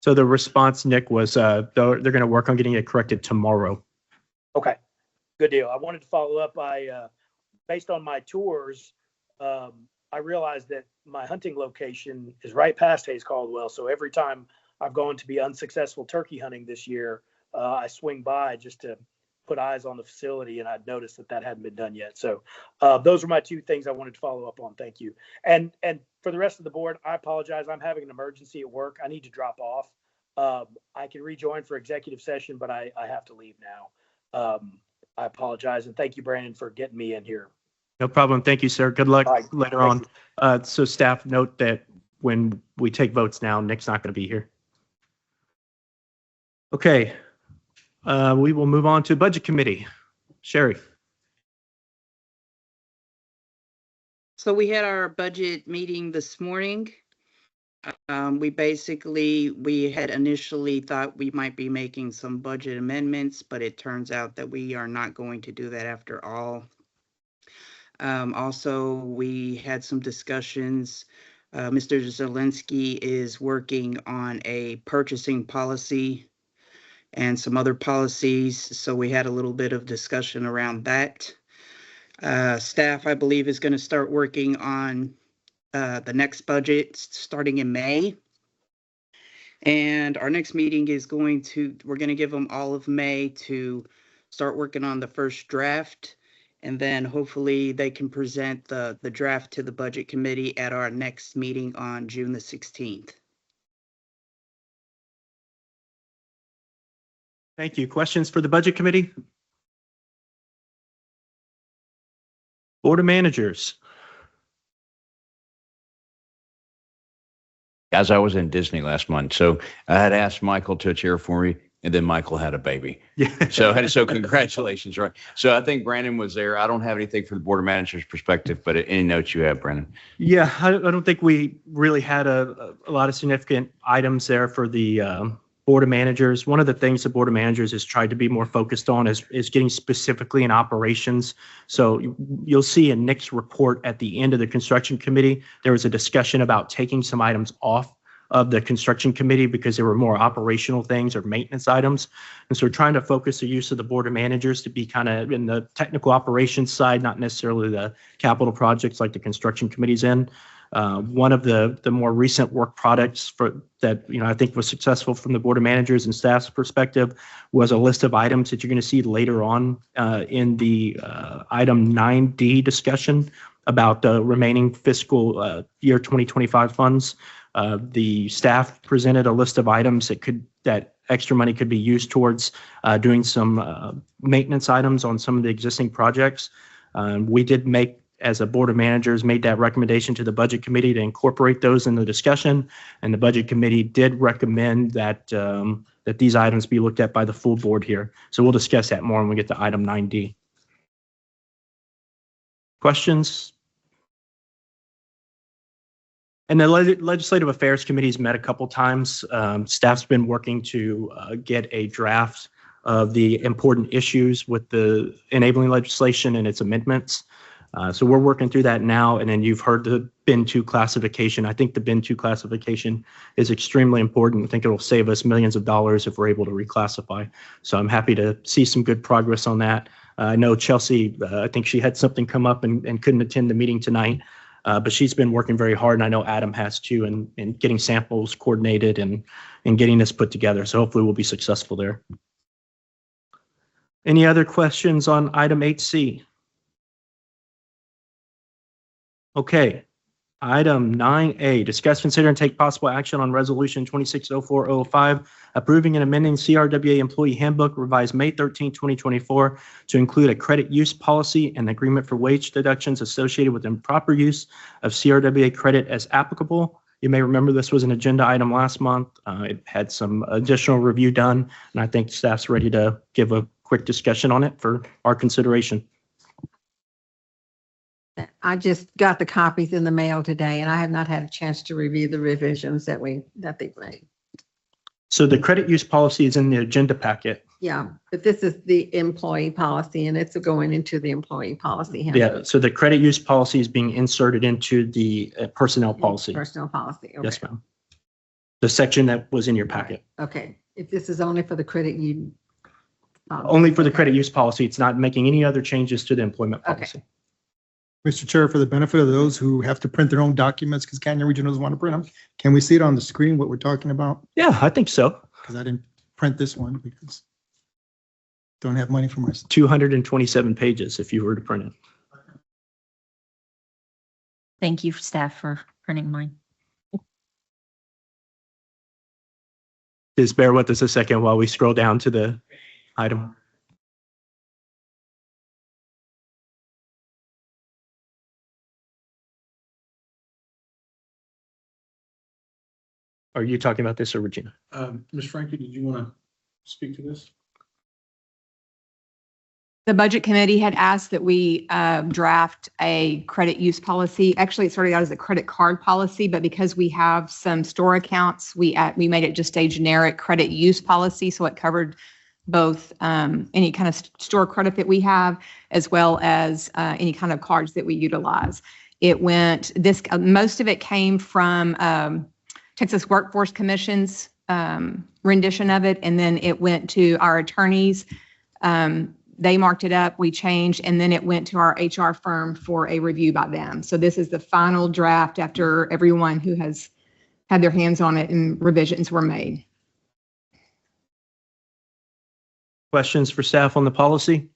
So the response, Nick, was they're going to work on getting it corrected tomorrow. Okay, good deal. I wanted to follow up. Based on my tours, I realized that my hunting location is right past Hayes Caldwell. So every time I've gone to be unsuccessful turkey hunting this year, I swing by just to put eyes on the facility, and I'd noticed that hadn't been done yet. So those are my two things I wanted to follow up on. Thank you. And for the rest of the board, I apologize. I'm having an emergency at work. I need to drop off. I can rejoin for executive session, but I have to leave now. I apologize. And thank you, Brandon, for getting me in here. No problem. Thank you, sir. Good luck Right. later Thank on. So staff, note that when we take votes now, Nick's not going to be here. Okay. We will move on to Budget Committee. Sherry. So we had our budget meeting this morning. We had initially thought we might be making some budget amendments, but it turns out that we are not going to do that after all. Also, we had some discussions. Mr. Zelensky is working on a purchasing policy and some other policies. So we had a little bit of discussion around that. Staff, I believe, is going to start working on the next budget starting in May. And our next meeting is we're going to give them all of May to start working on the first draft. And then hopefully they can present the draft to the Budget Committee at our next meeting on June the 16th. Thank you. Questions for the Budget Committee? Board of Managers. Guys, I was in Disney last month, so I had asked Michael to chair for me, and then Michael had a baby. Yeah. So congratulations, right? So I think Brandon was there. I don't have anything from the Board of Managers perspective, but any notes you have, Brandon? Yeah, I don't think we really had a lot of significant items there for the Board of Managers. One of the things the Board of Managers has tried to be more focused on is getting specifically in operations. So you'll see in Nick's report at the end of the construction committee, there was a discussion about taking some items off of the construction committee because there were more operational things or maintenance items. And so we're trying to focus the use of the board of managers to be kind of in the technical operations side, not necessarily the capital projects like the construction committee's in. One of the more recent work products for that, I think was successful from the board of managers and staff's perspective was a list of items that you're going to see later on in the item 9D discussion about the remaining fiscal year 2025 funds. The staff presented a list of items that extra money could be used towards doing some maintenance items on some of the existing projects. We did as a board of managers, made that recommendation to the budget committee to incorporate those in the discussion. And the budget committee did recommend that that these items be looked at by the full board here. So we'll discuss that more when we get to item 9D. Questions? And the Legislative Affairs Committee's met a couple times. Staff's been working to get a draft of the important issues with the enabling legislation and its amendments. So we're working through that now. And then you've heard the bin 2 classification. I think the bin 2 classification is extremely important. I think it will save us millions of dollars if we're able to reclassify. So I'm happy to see some good progress on that. I know Chelsea, I think she had something come up and couldn't attend the meeting tonight. But she's been working very hard, and I know Adam has too, in getting samples coordinated and getting this put together. So hopefully we'll be successful there. Any other questions on item 8C? Okay. Item 9A, discuss, consider, and take possible action on resolution 260405, approving and amending CRWA employee handbook revised May 13, 2024 to include a credit use policy and agreement for wage deductions associated with improper use of CRWA credit as applicable. You may remember this was an agenda item last month. It had some additional review done, and I think staff's ready to give a quick discussion on it for our consideration. I just got the copies in the mail today, and I have not had a chance to review the revisions that they've made. So the credit use policy is in the agenda packet. Yeah, but this is the employee policy, and it's going into the employee policy. Yeah, so the credit use policy is being inserted into the personnel policy. Personnel policy. Okay. Yes, ma'am. The section that was in your packet. Okay, if this is only for the credit union. Only for the credit use policy. It's not making any other changes to the employment policy. Okay. Mr. Chair, for the benefit of those who have to print their own documents because Canyon Regional doesn't want to print them, can we see it on the screen what we're talking about? Yeah, I think so. Because I didn't print this one because don't have money for my. 227 pages if you were to print it. Thank you, staff, for printing mine. Just bear with us a second while we scroll down to the item. Are you talking about this or Regina? Ms. Frankie, did you want to speak to this? The budget committee had asked that we draft a credit use policy. Actually, it started out as a credit card policy, but because we have some store accounts, we made it just a generic credit use policy. So it covered both any kind of store credit that we have, as well as any kind of cards that we utilize. Most of it came from Texas Workforce Commission's rendition of it, and then it went to our attorneys. They marked it up, we changed, and then it went to our HR firm for a review by them. So this is the final draft after everyone who has had their hands on it and revisions were made. Questions for staff on the policy?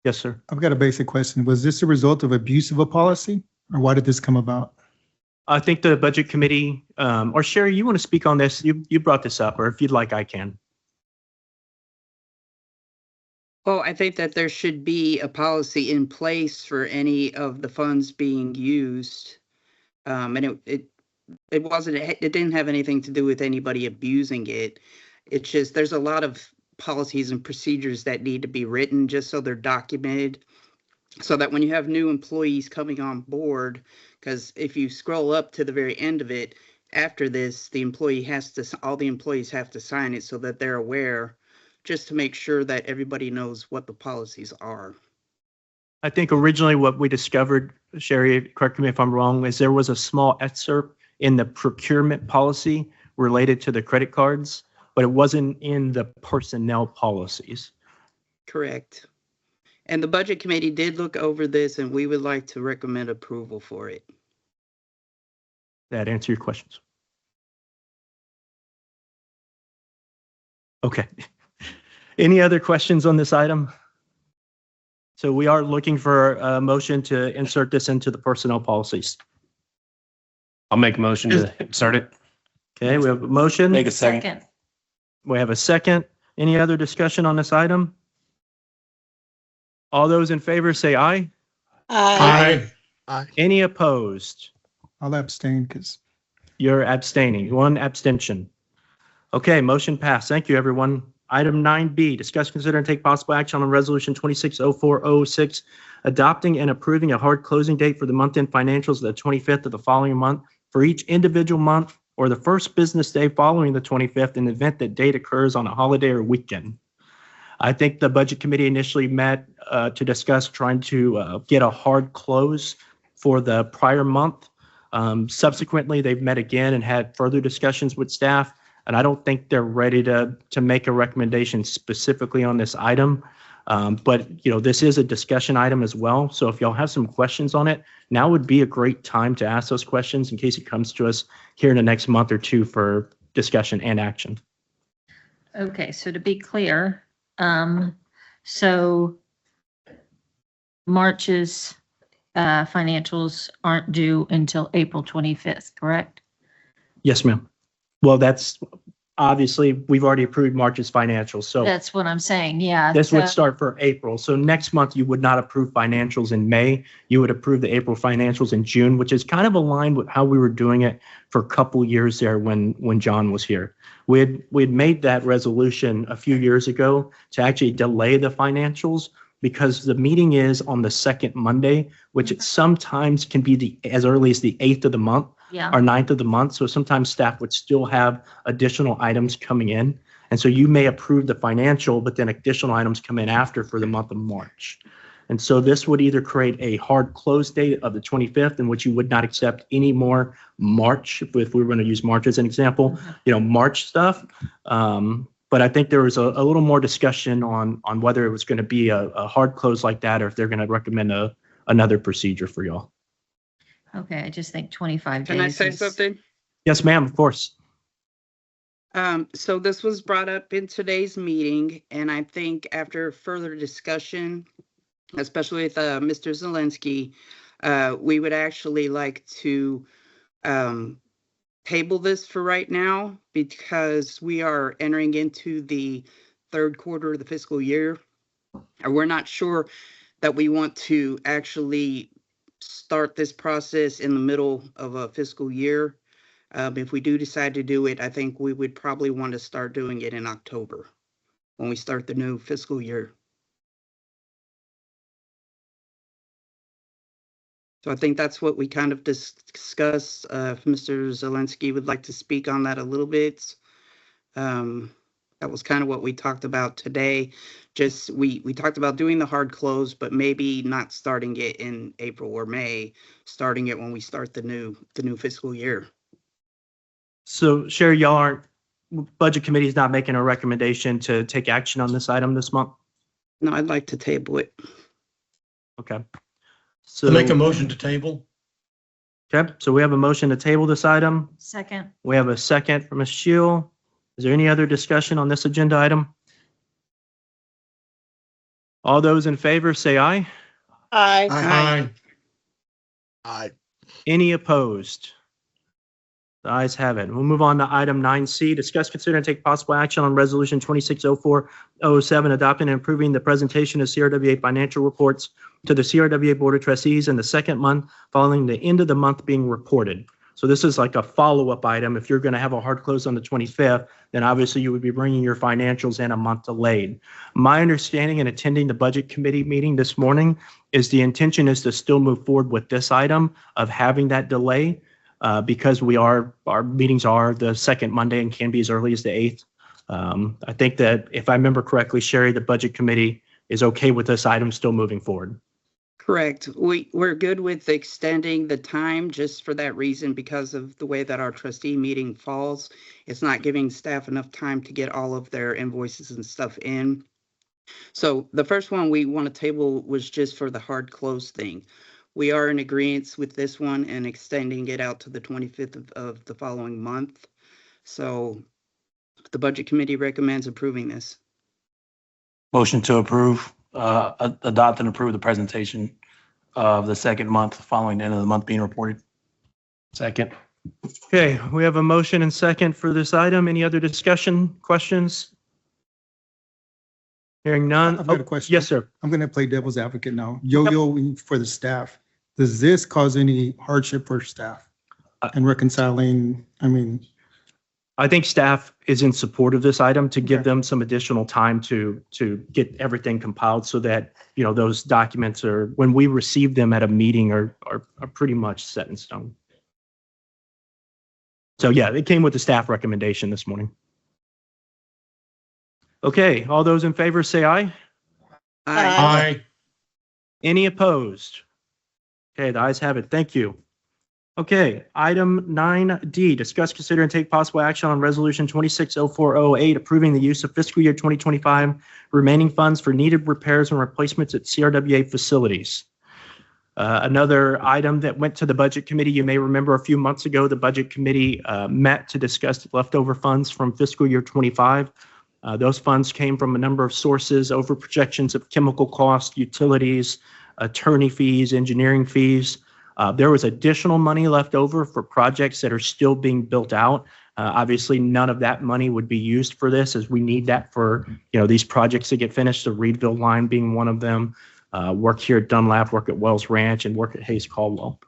Yes, sir. I've got a basic question. Was this a result of abuse of a policy, or why did this come about? I think the budget committee, or Sherry, you want to speak on this? You brought this up, or if you'd like, I can. Well, I think that there should be a policy in place for any of the funds being used. And it didn't have anything to do with anybody abusing it. It's just, there's a lot of policies and procedures that need to be written just so they're documented, so that when you have new employees coming on board, because if you scroll up to the very end of it, after this, all the employees have to sign it so that they're aware, just to make sure that everybody knows what the policies are. I think originally what we discovered, Sherry, correct me if I'm wrong, is there was a small excerpt in the procurement policy related to the credit cards, but it wasn't in the personnel policies. Correct. And the budget committee did look over this and we would like to recommend approval for it. That answer your questions? Okay. Any other questions on this item? So we are looking for a motion to insert this into the personnel policies. I'll make a motion to insert it. Okay, we have a motion. Make a second. We have a second. Any other discussion on this item? All those in favor say aye. Aye. Any opposed? I'll abstain because You're abstaining. One abstention. Okay, motion passed. Thank you, everyone. Item 9B, discuss, consider, and take possible action on Resolution 260406, adopting and approving a hard closing date for the month-end financials of the 25th of the following month for each individual month or the first business day following the 25th in the event that date occurs on a holiday or weekend. I think the Budget Committee initially met to discuss trying to get a hard close for the prior month. Subsequently, they've met again and had further discussions with staff. And I don't think they're ready to make a recommendation specifically on this item. But, you know, this is a discussion item as well. So if y'all have some questions on it, now would be a great time to ask those questions in case it comes to us here in the next month or two for discussion and action. Okay, so to be clear, so March's financials aren't due until April 25th, correct? Yes, ma'am. Well, that's obviously, we've already approved March's financials. So That's what I'm saying, yeah. this would so- start for April. So next month, you would not approve financials in May. You would approve the April financials in June, which is kind of aligned with how we were doing it for a couple years there when John was here. We had made that resolution a few years ago to actually delay the financials because the meeting is on the second Monday, which it sometimes can be as early as the 8th of the month. Yeah. Or 9th of the month. So sometimes staff would still have additional items coming in. And so you may approve the financial, but then additional items come in after for the month of March. And so this would either create a hard close date of the 25th in which you would not accept any more March, if we were going to use March as an example, you know, March stuff. But I think there was a little more discussion on whether it was going to be a hard close like that or if they're going to recommend another procedure for y'all. Okay, I just think 25 days. Can I say is- something? Yes, ma'am, of course. So this was brought up in today's meeting, and I think after further discussion, especially with Mr. Zelensky, we would actually like to table this for right now because we are entering into the third quarter of the fiscal year. And we're not sure that we want to actually start this process in the middle of a fiscal year. If we do decide to do it, I think we would probably want to start doing it in October when we start the new fiscal year. So I think that's what we kind of discussed. If Mr. Zelensky would like to speak on that a little bit. That was kind of what we talked about today. Just we talked about doing the hard close, but maybe not starting it in April or May, starting it when we start the new fiscal year. So Sherry, Budget Committee is not making a recommendation to take action on this item this month? No, I'd like to table it. Okay. To make a motion to table. Okay, so we have a motion to table this item. Second. We have a second from Ms. Shield. Is there any other discussion on this agenda item? All those in favor say aye. Aye. Aye. Any opposed? The ayes have it. We'll move on to item 9C, discuss, consider, and take possible action on Resolution 260407, adopting and approving the presentation of CRWA financial reports to the CRWA Board of Trustees in the second month following the end of the month being reported. So this is like a follow-up item. If you're going to have a hard close on the 25th, then obviously you would be bringing your financials in a month delayed. My understanding in attending the Budget Committee meeting this morning is the intention is to still move forward with this item of having that delay because our meetings are the second Monday and can be as early as the 8th. I think that if I remember correctly, Sherry, the Budget Committee is okay with this item still moving forward. Correct. We're good with extending the time just for that reason, because of the way that our trustee meeting falls. It's not giving staff enough time to get all of their invoices and stuff in. So the first one we want to table was just for the hard close thing. We are in agreement with this one and extending it out to the 25th of the following month. So the Budget Committee recommends approving this. Motion to approve, adopt and approve the presentation of the second month following the end of the month being reported. Second. Okay, we have a motion and second for this item. Any other discussion, questions? Hearing none. I've got a Oh, question. yes, sir. I'm going to play devil's advocate now. Yo-yoing for the staff. Does this cause any hardship for staff? And reconciling, I think staff is in support of this item to give Okay. them some additional time to get everything compiled so that, those documents are, when we receive them at a meeting are pretty much set in stone. So yeah, it came with the staff recommendation this morning. Okay, all those in favor say aye. Aye. Any opposed? Okay, the ayes have it. Thank you. Okay, item 9D, discuss, consider, and take possible action on resolution 260408, approving the use of fiscal year 2025 remaining funds for needed repairs and replacements at CRWA facilities. Another item that went to the Budget Committee, you may remember a few months ago, the Budget Committee met to discuss leftover funds from fiscal year 25. Those funds came from a number of sources, over projections of chemical costs, utilities, attorney fees, engineering fees. There was additional money left over for projects that are still being built out. Obviously, none of that money would be used for this, as we need that for these projects to get finished, the Reedville line being one of them, work here at Dunlap, work at Wells Ranch, and work at Hayes Caldwell.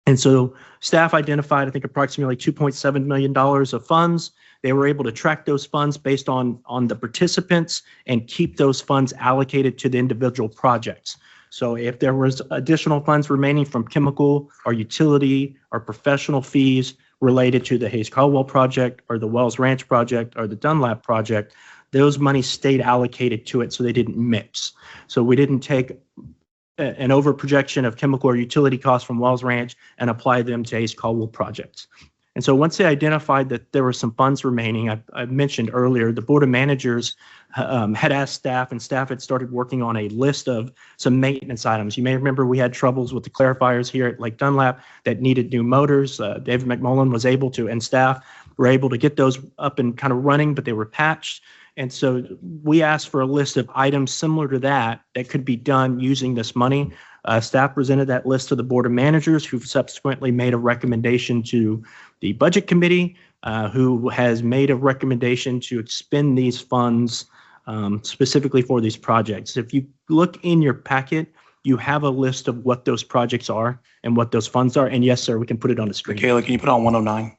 And so staff identified, I think, approximately $2.7 million of funds. They were able to track those funds based on the participants and keep those funds allocated to the individual projects. So if there was additional funds remaining from chemical or utility or professional fees related to the Hayes Caldwell project or the Wells Ranch project or the Dunlap project, those monies stayed allocated to it so they didn't mix. So we didn't take an over projection of chemical or utility costs from Wells Ranch and apply them to Hayes Caldwell projects. And so once they identified that there were some funds remaining, I mentioned earlier, the Board of Managers had asked staff, and staff had started working on a list of some maintenance items. You may remember we had troubles with the clarifiers here at Lake Dunlap that needed new motors. David McMullen was able to, and staff were able to get those up and kind of running, but they were patched. And so we asked for a list of items similar to that could be done using this money. Staff presented that list to the Board of Managers, who subsequently made a recommendation to the Budget Committee, who has made a recommendation to expend these funds specifically for these projects. If you look in your packet, you have a list of what those projects are and what those funds are. And yes, sir, we can put it on the screen. Kayla, can you put on 109?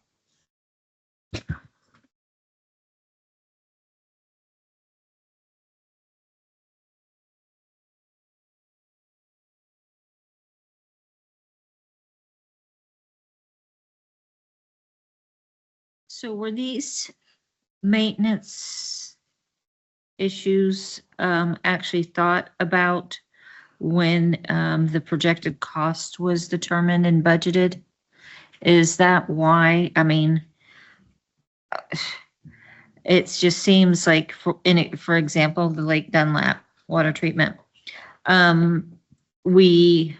So were these maintenance issues actually thought about when the projected cost was determined and budgeted? Is that why? I mean, it just seems like for example, the Lake Dunlap water treatment, we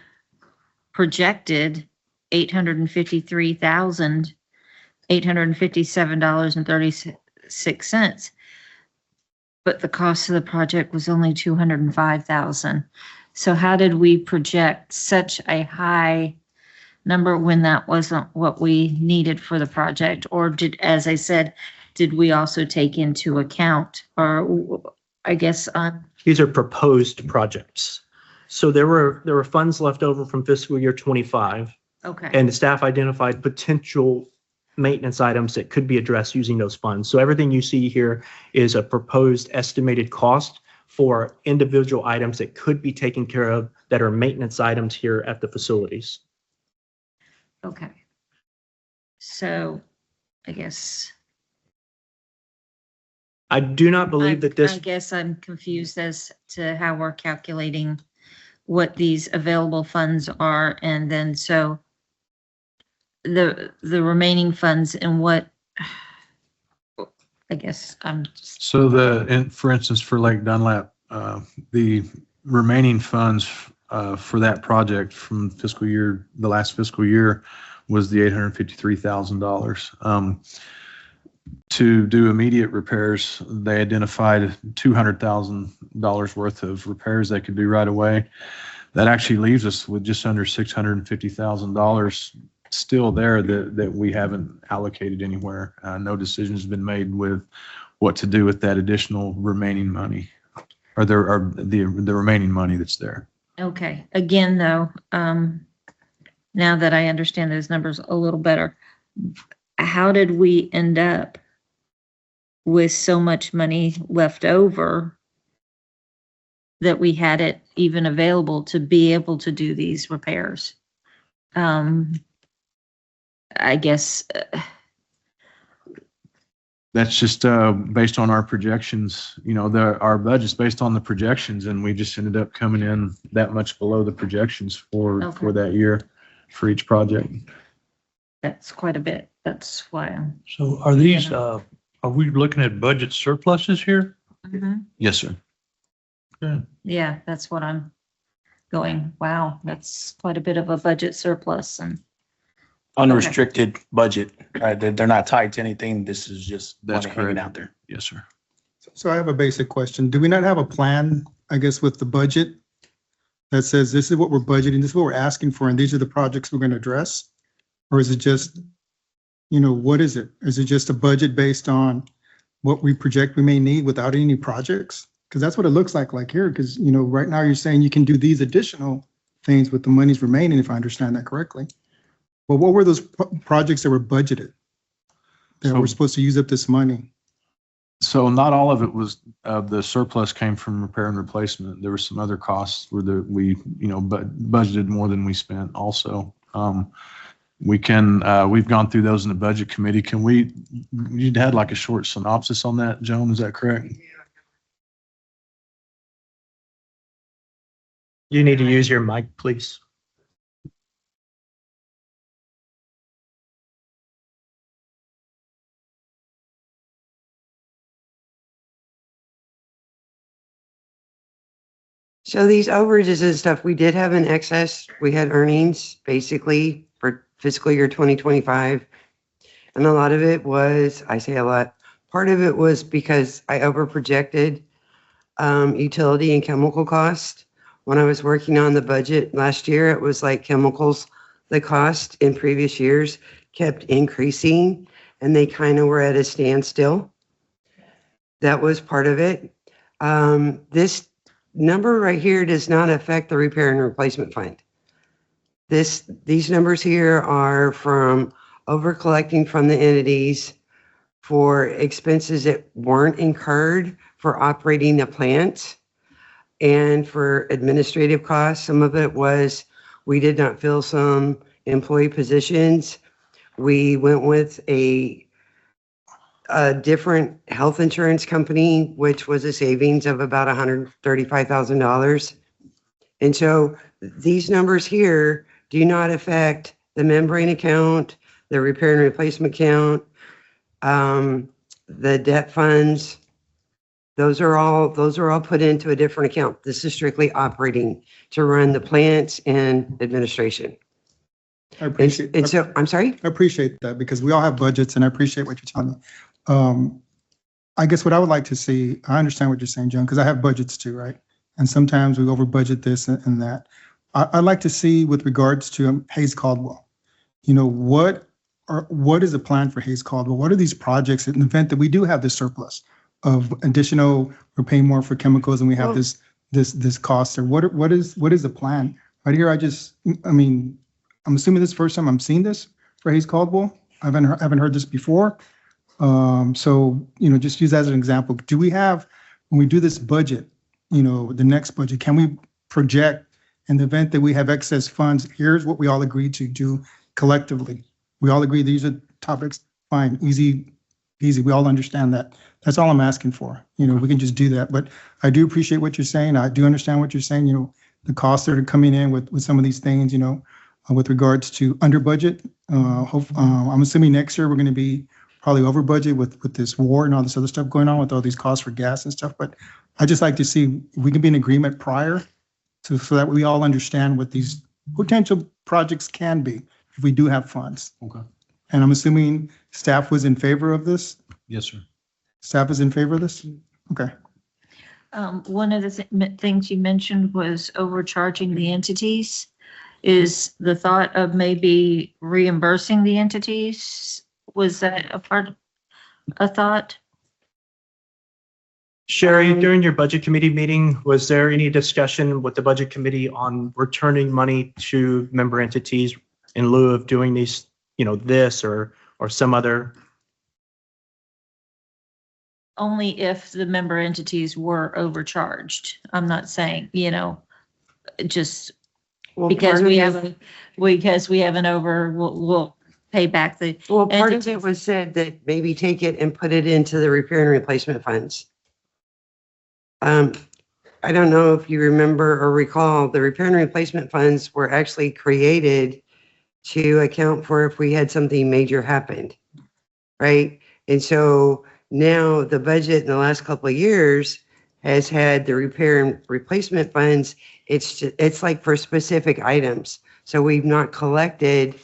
projected $853,857.36, but the cost of the project was only $205,000. So how did we project such a high number when that wasn't what we needed for the project? Or did, as I said, did we also take into account, or I guess These are proposed projects. So there were funds left over from fiscal year 25. okay. And the staff identified potential maintenance items that could be addressed using those funds. So everything you see here is a proposed estimated cost for individual items that could be taken care of that are maintenance items here at the facilities. Okay. So I guess I do not believe that I this, guess I'm confused as to how we're calculating what these available funds are, and then so the remaining funds and what, I guess I'm just, So for instance, for Lake Dunlap, the remaining funds for that project from the last fiscal year was the $853,000. To do immediate repairs, they identified $200,000 worth of repairs they could do right away. That actually leaves us with just under $650,000 still there that we haven't allocated anywhere. No decision has been made with what to do with that additional remaining money, or the remaining money that's there. okay. Again, though, now that I understand those numbers a little better, how did we end up with so much money left over that we had it even available to be able to do these repairs? I guess, That's just based on our projections. Our budget's based on the projections, and we just ended up coming in that much below the projections for that year for each project. that's quite a bit. That's why I'm. So are these, are we looking at budget surpluses here? Yes, sir. Good. Yeah, that's what I'm going, wow, that's quite a bit of a budget surplus and. Unrestricted budget, right? They're not tied to anything. This is just That's money hanging correct. out there. Yes, sir. So I have a basic question. Do we not have a plan, I guess, with the budget that says this is what we're budgeting, this is what we're asking for, and these are the projects we're going to address? Or is it just, what is it? Is it just a budget based on what we project we may need without any projects? Because that's what it looks like here, because, right now you're saying you can do these additional things with the monies remaining, if I understand that correctly. Well, what were those projects that were budgeted that were supposed to use up this money? So not all of it was, the surplus came from repair and replacement. There were some other costs where we budgeted more than we spent also. We've gone through those in the budget committee. You'd had like a short synopsis on that, Joan, is that correct? You need to use your mic, please. So these overages and stuff, we did have an excess. We had earnings basically for fiscal year 2025. And a lot of it was, I say a lot, part of it was because I overprojected utility and chemical cost. When I was working on the budget last year, it was like chemicals, the cost in previous years kept increasing and they kind of were at a standstill. That was part of it. This number right here does not affect the repair and replacement fund. These numbers here are from over collecting from the entities for expenses that weren't incurred for operating the plant and for administrative costs. Some of it was we did not fill some employee positions. We went with a different health insurance company, which was a savings of about $135,000. And so these numbers here do not affect the membrane account, the repair and replacement account, the debt funds. Those are all put into a different account. This is strictly operating to run the plants and administration. I appreciate. And so, I'm sorry? I appreciate that because we all have budgets and I appreciate what you're telling me. I guess what I would like to see, I understand what you're saying, Joan, because I have budgets too, right? And sometimes we over budget this and that. I'd like to see with regards to Hayes Caldwell, what is the plan for Hayes Caldwell? What are these projects in the event that we do have this surplus of additional, we're paying more for chemicals and we have this cost, or what is the plan? Right here, I'm assuming this is the first time I'm seeing this for Hayes Caldwell. I haven't heard this before. So, just use that as an example. Do we have, when we do this budget, the next budget, can we project in the event that we have excess funds, here's what we all agreed to do collectively. We all agree these are topics, fine, easy. We all understand that. That's all I'm asking for. We can just do that. But I do appreciate what you're saying. I do understand what you're saying. the costs that are coming in with some of these things, with regards to under budget. I'm assuming next year we're going to be probably over budget with this war and all this other stuff going on with all these costs for gas and stuff. But I just like to see if we can be in agreement prior so that we all understand what these potential projects can be if we do have funds. Okay. And I'm assuming staff was in favor of this? Yes, sir. Staff is in favor of this? Okay. One of the things you mentioned was overcharging the entities. Is the thought of maybe reimbursing the entities? Was that a thought? Sherry, during your budget committee meeting, was there any discussion with the budget committee on returning money to member entities in lieu of doing these, this or some other? Only if the member entities were overcharged. I'm not saying, just Well, because part of we it- have an over, we'll pay back the. Well, part of entities. it was said that maybe take it and put it into the repair and replacement funds. I don't know if you remember or recall, the repair and replacement funds were actually created to account for if we had something major happened, right? And so now the budget in the last couple of years has had the repair and replacement funds. It's like for specific items. So we've not collected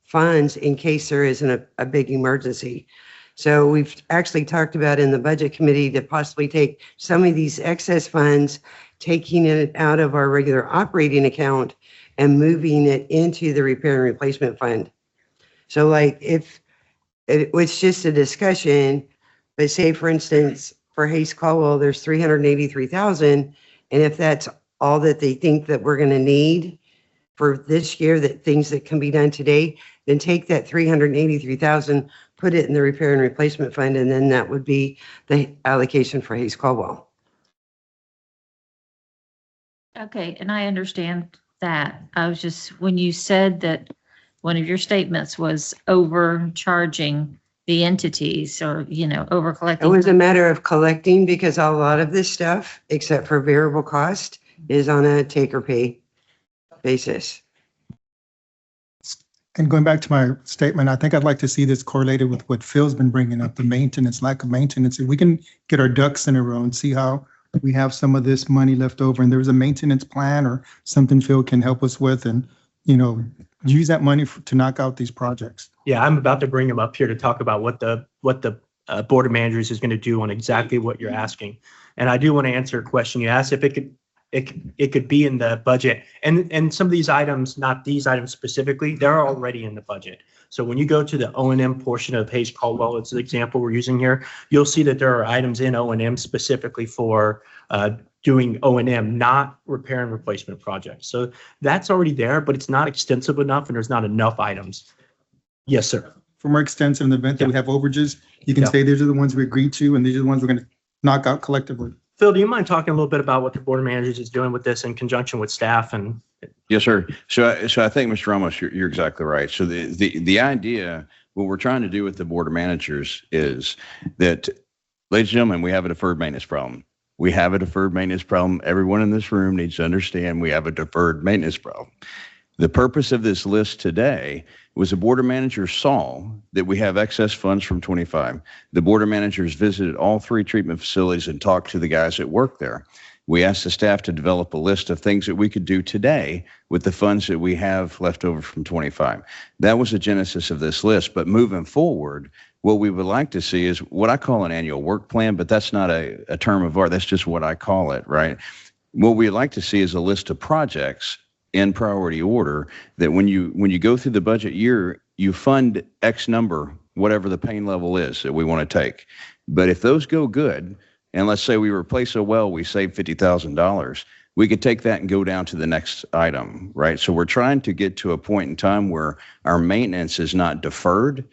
funds in case there isn't a big emergency. So we've actually talked about in the budget committee to possibly take some of these excess funds, taking it out of our regular operating account and moving it into the repair and replacement fund. So like if it was just a discussion, but say for instance, for Hayes Caldwell, there's 383,000. And if that's all that they think that we're going to need for this year, that things that can be done today, then take that 383,000, put it in the repair and replacement fund, and then that would be the allocation for Hayes Caldwell. Okay, and I understand that. I was just, when you said that one of your statements was overcharging the entities or, over collecting. It was a matter of collecting because a lot of this stuff, except for variable cost, is on a take or pay basis. And going back to my statement, I think I'd like to see this correlated with what Phil's been bringing up, the maintenance, lack of maintenance. If we can get our ducks in a row and see how we have some of this money left over and there's a maintenance plan or something Phil can help us with and, use that money to knock out these projects. Yeah, I'm about to bring him up here to talk about what the Board of Managers is going to do on exactly what you're asking. And I do want to answer a question you asked if it could be in the budget. And some of these items, not these items specifically, they're already in the budget. So when you go to the O&M portion of Hayes Caldwell, it's the example we're using here, you'll see that there are items in O&M specifically for doing O&M, not repair and replacement projects. So that's already there, but it's not extensive enough and there's not enough items. Yes, sir. For more extensive in the event that we have overages, you can say these are the ones we agreed to and these are the ones we're going to knock out collectively. Phil, do you mind talking a little bit about what the Board of Managers is doing with this in conjunction with staff? And Yes, sir. So I think, Mr. Ramos, you're exactly right. So the idea, what we're trying to do with the Board of Managers is that, ladies and gentlemen, we have a deferred maintenance problem. We have a deferred maintenance problem. Everyone in this room needs to understand we have a deferred maintenance problem. The purpose of this list today was the Board of Managers saw that we have excess funds from 25. The Board of Managers visited all 3 treatment facilities and talked to the guys that work there. We asked the staff to develop a list of things that we could do today with the funds that we have left over from 25. That was the genesis of this list. But moving forward, what we would like to see is what I call an annual work plan, but that's not a term of art. That's just what I call it, right? What we'd like to see is a list of projects in priority order that when you go through the budget year, you fund X number, whatever the pain level is that we want to take. But if those go good, and let's say we replace a well, we save $50,000, we could take that and go down to the next item, right? So we're trying to get to a point in time where our maintenance is not deferred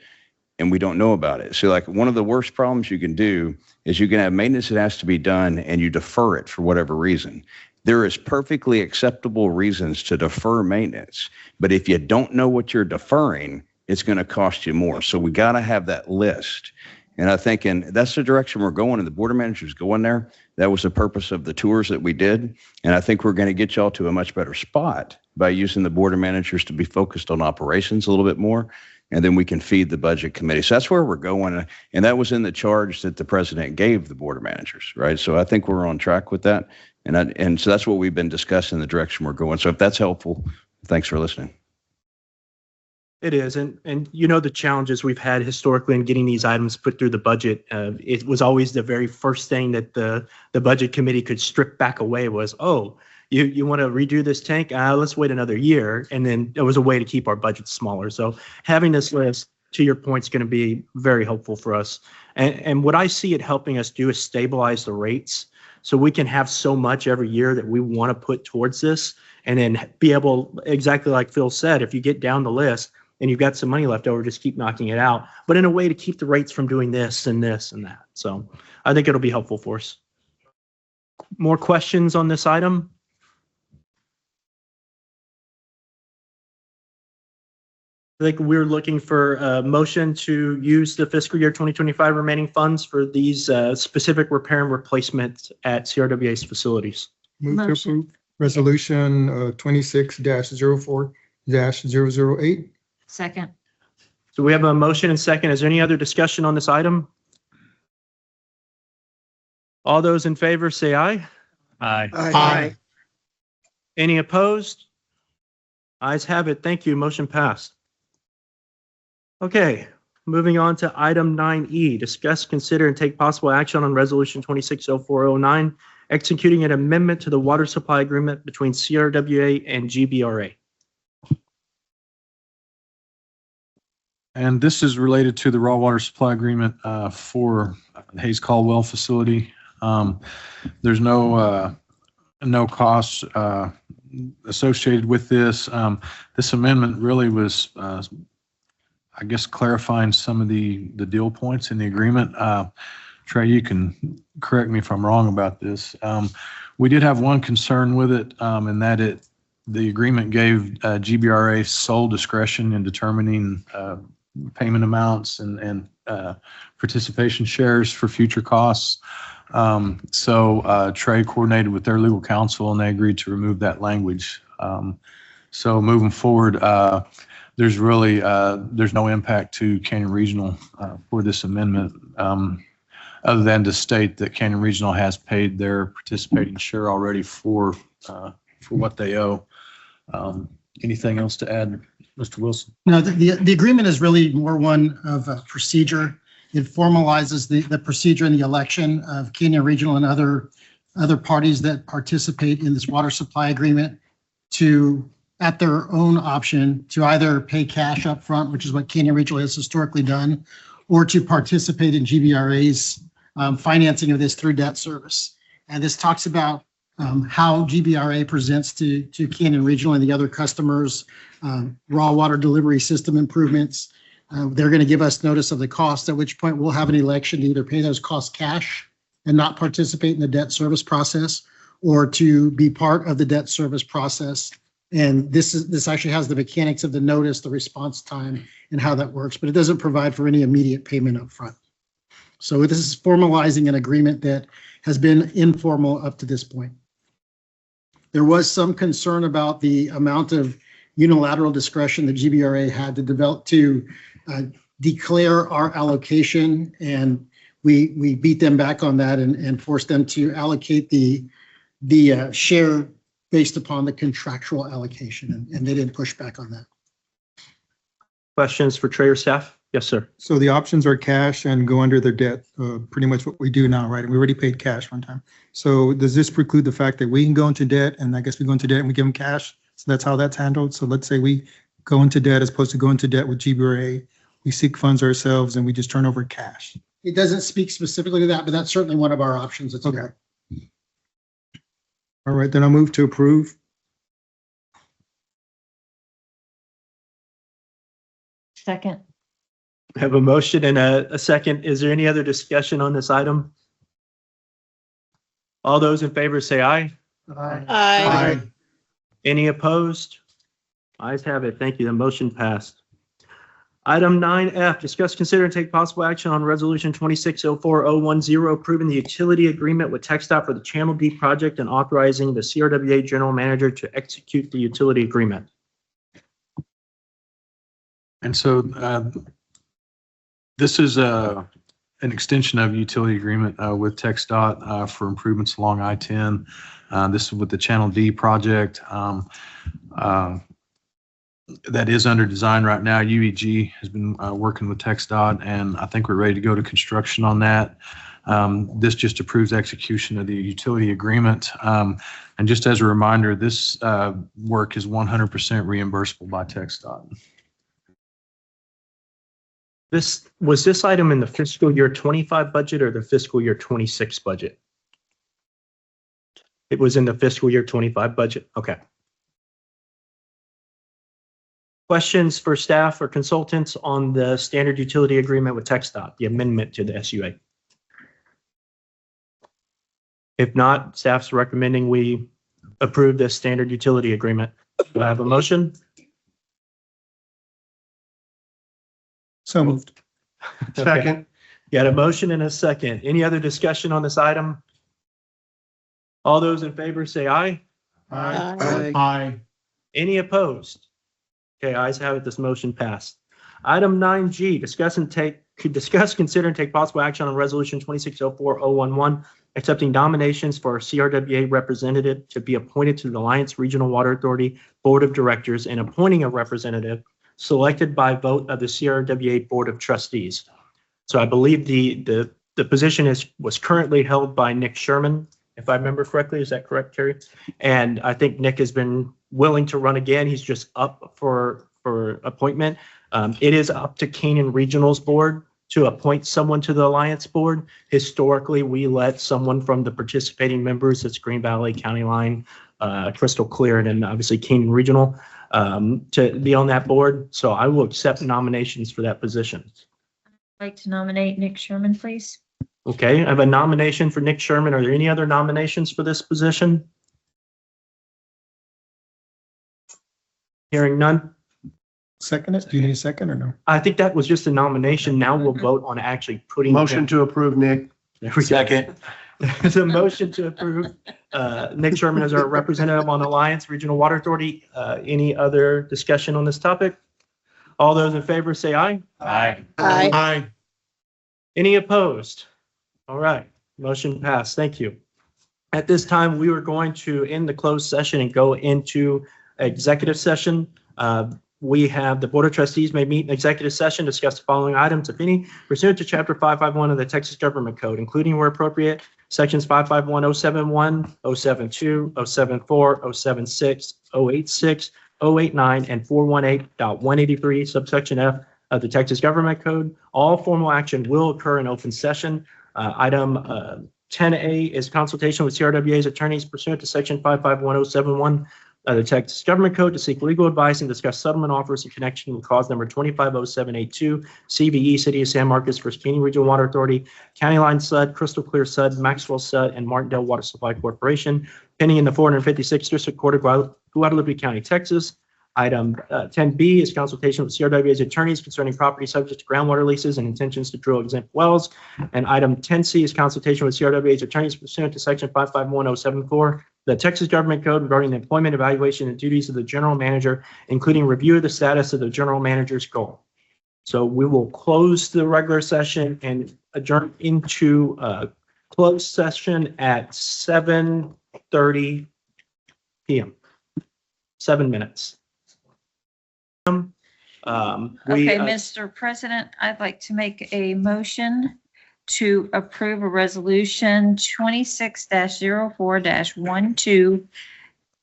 and we don't know about it. So like one of the worst problems you can do is you can have maintenance that has to be done and you defer it for whatever reason. There is perfectly acceptable reasons to defer maintenance, but if you don't know what you're deferring, it's going to cost you more. So we got to have that list. And I think, and that's the direction we're going, and the board of managers going there. That was the purpose of the tours that we did. And I think we're going to get y'all to a much better spot by using the board of managers to be focused on operations a little bit more. And then we can feed the budget committee. So that's where we're going. And that was in the charge that the president gave the board of managers, right? So I think we're on track with that. And so that's what we've been discussing, the direction we're going. So if that's helpful, thanks for listening. It is, and you know the challenges we've had historically in getting these items put through the budget. It was always the very first thing that the budget committee could strip back away was, oh, you want to redo this tank? Let's wait another year. And then it was a way to keep our budget smaller. So having this list, to your point, is going to be very helpful for us. And what I see it helping us do is stabilize the rates so we can have so much every year that we want to put towards this, and then be able, exactly like Phil said, if you get down the list, and you've got some money left over, just keep knocking it out, but in a way to keep the rates from doing this and this and that. So I think it'll be helpful for us. More questions on this item? I think we're looking for a motion to use the fiscal year 2025 remaining funds for these specific repair and replacement at CRWA's facilities. Move to approve resolution 26-04-008. Second. So we have a motion and second. Is there any other discussion on this item? All those in favor say aye. Aye. Aye. Any opposed? Ayes have it. Thank you. Motion passed. Okay, moving on to item 9E, discuss, consider, and take possible action on resolution 260409, executing an amendment to the water supply agreement between CRWA and GBRA. And this is related to the raw water supply agreement for Hayes Caldwell facility. There's no costs associated with this. This amendment really was, I guess, clarifying some of the deal points in the agreement. Trey, you can correct me if I'm wrong about this. We did have one concern with it, in that the agreement gave GBRA sole discretion in determining payment amounts and participation shares for future costs. So Trey coordinated with their legal counsel and they agreed to remove that language. So moving forward, there's really there's no impact to Canyon Regional for this amendment, other than to state that Canyon Regional has paid their participating share already for what they owe. Anything else to add, Mr. Wilson? No, the agreement is really more one of a procedure. It formalizes the procedure in the election of Canyon Regional and other parties that participate in this water supply agreement to, at their own option, to either pay cash up front, which is what Canyon Regional has historically done, or to participate in GBRA's financing of this through debt service. And this talks about how GBRA presents to Canyon Regional and the other customers raw water delivery system improvements. They're going to give us notice of the cost, at which point we'll have an election to either pay those costs cash and not participate in the debt service process, or to be part of the debt service process. And this actually has the mechanics of the notice, the response time, and how that works, but it doesn't provide for any immediate payment up front. So this is formalizing an agreement that has been informal up to this point. There was some concern about the amount of unilateral discretion that GBRA had to develop to declare our allocation, and we beat them back on that and forced them to allocate the share based upon the contractual allocation, and they didn't push back on that. Questions for Trey or staff? Yes, sir. So the options are cash and go under their debt, pretty much what we do now, right? And we already paid cash one time. So does this preclude the fact that we can go into debt, and I guess we go into debt and we give them cash? So that's how that's handled. So let's say we go into debt as opposed to go into debt with GBRA. We seek funds ourselves and we just turn over cash. It doesn't speak specifically to that, but that's certainly one of our options. That's okay. All right, then I'll move to approve. Second. We have a motion and a second. Is there any other discussion on this item? All those in favor say aye. Aye. Aye. Any opposed? Ayes have it. Thank you. The motion passed. Item 9F, discuss, consider, and take possible action on Resolution 2604010, approving the utility agreement with TxDOT for the Channel D project and authorizing the CRWA General Manager to execute the utility agreement. And so this is an extension of utility agreement with TxDOT for improvements along I-10. This is with the Channel D project. That is under design right now. UEG has been working with TxDOT, and I think we're ready to go to construction on that. This just approves execution of the utility agreement. And just as a reminder, this work is 100% reimbursable by TxDOT. Was this item in the fiscal year 25 budget or the fiscal year 26 budget? It was in the fiscal year 25 budget. Okay. Questions for staff or consultants on the standard utility agreement with TxDOT, the amendment to the SUA? If not, staff's recommending we approve this standard utility agreement. Do I have a motion? So moved. Second. Got a motion and a second. Any other discussion on this item? All those in favor say aye. Aye. Aye. Any opposed? Okay, ayes have it. This motion passed. Item 9G, discuss, consider, and take possible action on Resolution 2604011, accepting nominations for a CRWA representative to be appointed to the Alliance Regional Water Authority Board of Directors and appointing a representative selected by vote of the CRWA Board of Trustees. So I believe the position was currently held by Nick Sherman, if I remember correctly. Is that correct, Terry? And I think Nick has been willing to run again. He's just up for appointment. It is up to Canyon Regional's board to appoint someone to the Alliance board. Historically, we let someone from the participating members, that's Green Valley, County Line, Crystal Clear, and then obviously Canyon Regional, to be on that board. So I will accept nominations for that position. I'd like to nominate Nick Sherman, please. Okay, I have a nomination for Nick Sherman. Are there any other nominations for this position? Hearing none. Second it? Do you need a second or no? I think that was just a nomination. Now we'll vote on actually putting. Motion to approve, Nick. There we go. Second. There's a motion to approve Nick Sherman as our representative on Alliance Regional Water Authority. Any other discussion on this topic? All those in favor say aye. Aye. Aye. Any opposed? All right, motion passed. Thank you. At this time, we were going to end the closed session and go into executive session. We have the Board of Trustees may meet in executive session, discuss the following items, if any, pursuant to Chapter 551 of the Texas Government Code, including where appropriate, Sections 551, 071, 072, 074, 076, 086, 089, and 418.183, subsection F of the Texas Government Code. All formal action will occur in open session. Item 10A is consultation with CRWA's attorneys pursuant to Section 551071 of the Texas Government Code to seek legal advice and discuss settlement offers in connection with cause number 250782, CVE, City of San Marcos versus Canyon Regional Water Authority, County Line SUD, Crystal Clear SUD, Maxwell SUD, and Martindale Water Supply Corporation, pending in the 456th District Court of Guadalupe County, Texas. Item 10B is consultation with CRWA's attorneys concerning property subject to groundwater leases and intentions to drill exempt wells. And item 10C is consultation with CRWA's attorneys pursuant to Section 551074, the Texas Government Code, regarding the employment, evaluation, and duties of the general manager, including review of the status of the general manager's goal. So we will close the regular session and adjourn into closed session at 7:30 p.m. 7 minutes. Okay, Mr. President, I'd like to make a motion to approve a resolution 26-04-12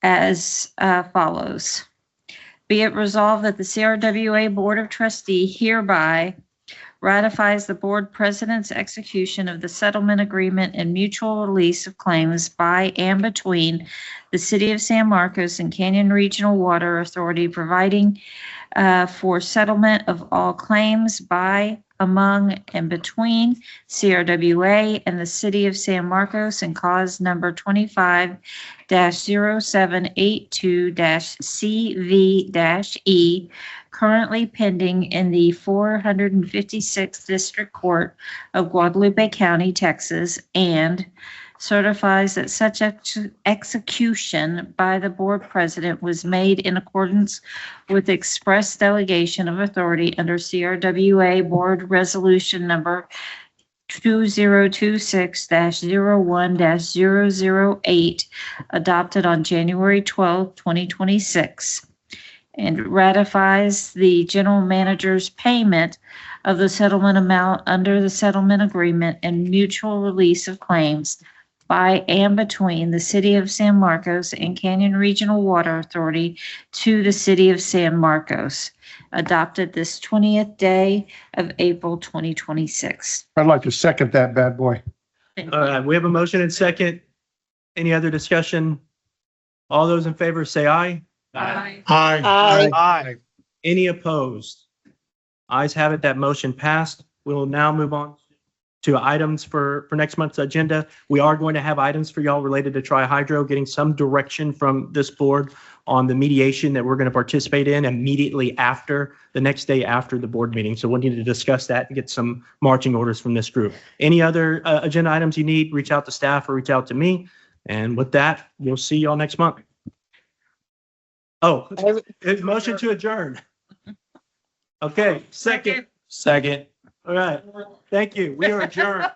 as follows. Be it resolved that the CRWA Board of Trustees hereby ratifies the board president's execution of the settlement agreement and mutual release of claims by and between the City of San Marcos and Canyon Regional Water Authority, providing for settlement of all claims by, among, and between CRWA and the City of San Marcos and cause number 25-0782-CV-E, currently pending in the 456th District Court of Guadalupe County, Texas, and certifies that such execution by the board president was made in accordance with express delegation of authority under CRWA Board Resolution Number 2026-01-008, adopted on January 12, 2026, and ratifies the general manager's payment of the settlement amount under the settlement agreement and mutual release of claims by and between the City of San Marcos and Canyon Regional Water Authority to the City of San Marcos, adopted this 20th day of April 2026. I'd like to second that bad boy. We have a motion and second. Any other discussion? All those in favor say aye. Aye. Aye. Aye. Any opposed? Ayes have it. That motion passed. We will now move on to items for next month's agenda. We are going to have items for y'all related to Tri-Hydro, getting some direction from this board on the mediation that we're going to participate in immediately after, the next day after the board meeting. So we'll need to discuss that and get some marching orders from this group. Any other agenda items you need, reach out to staff or reach out to me. And with that, we'll see y'all next month. Oh, motion to adjourn. Okay, second. Second. All right. Thank you. We are adjourned.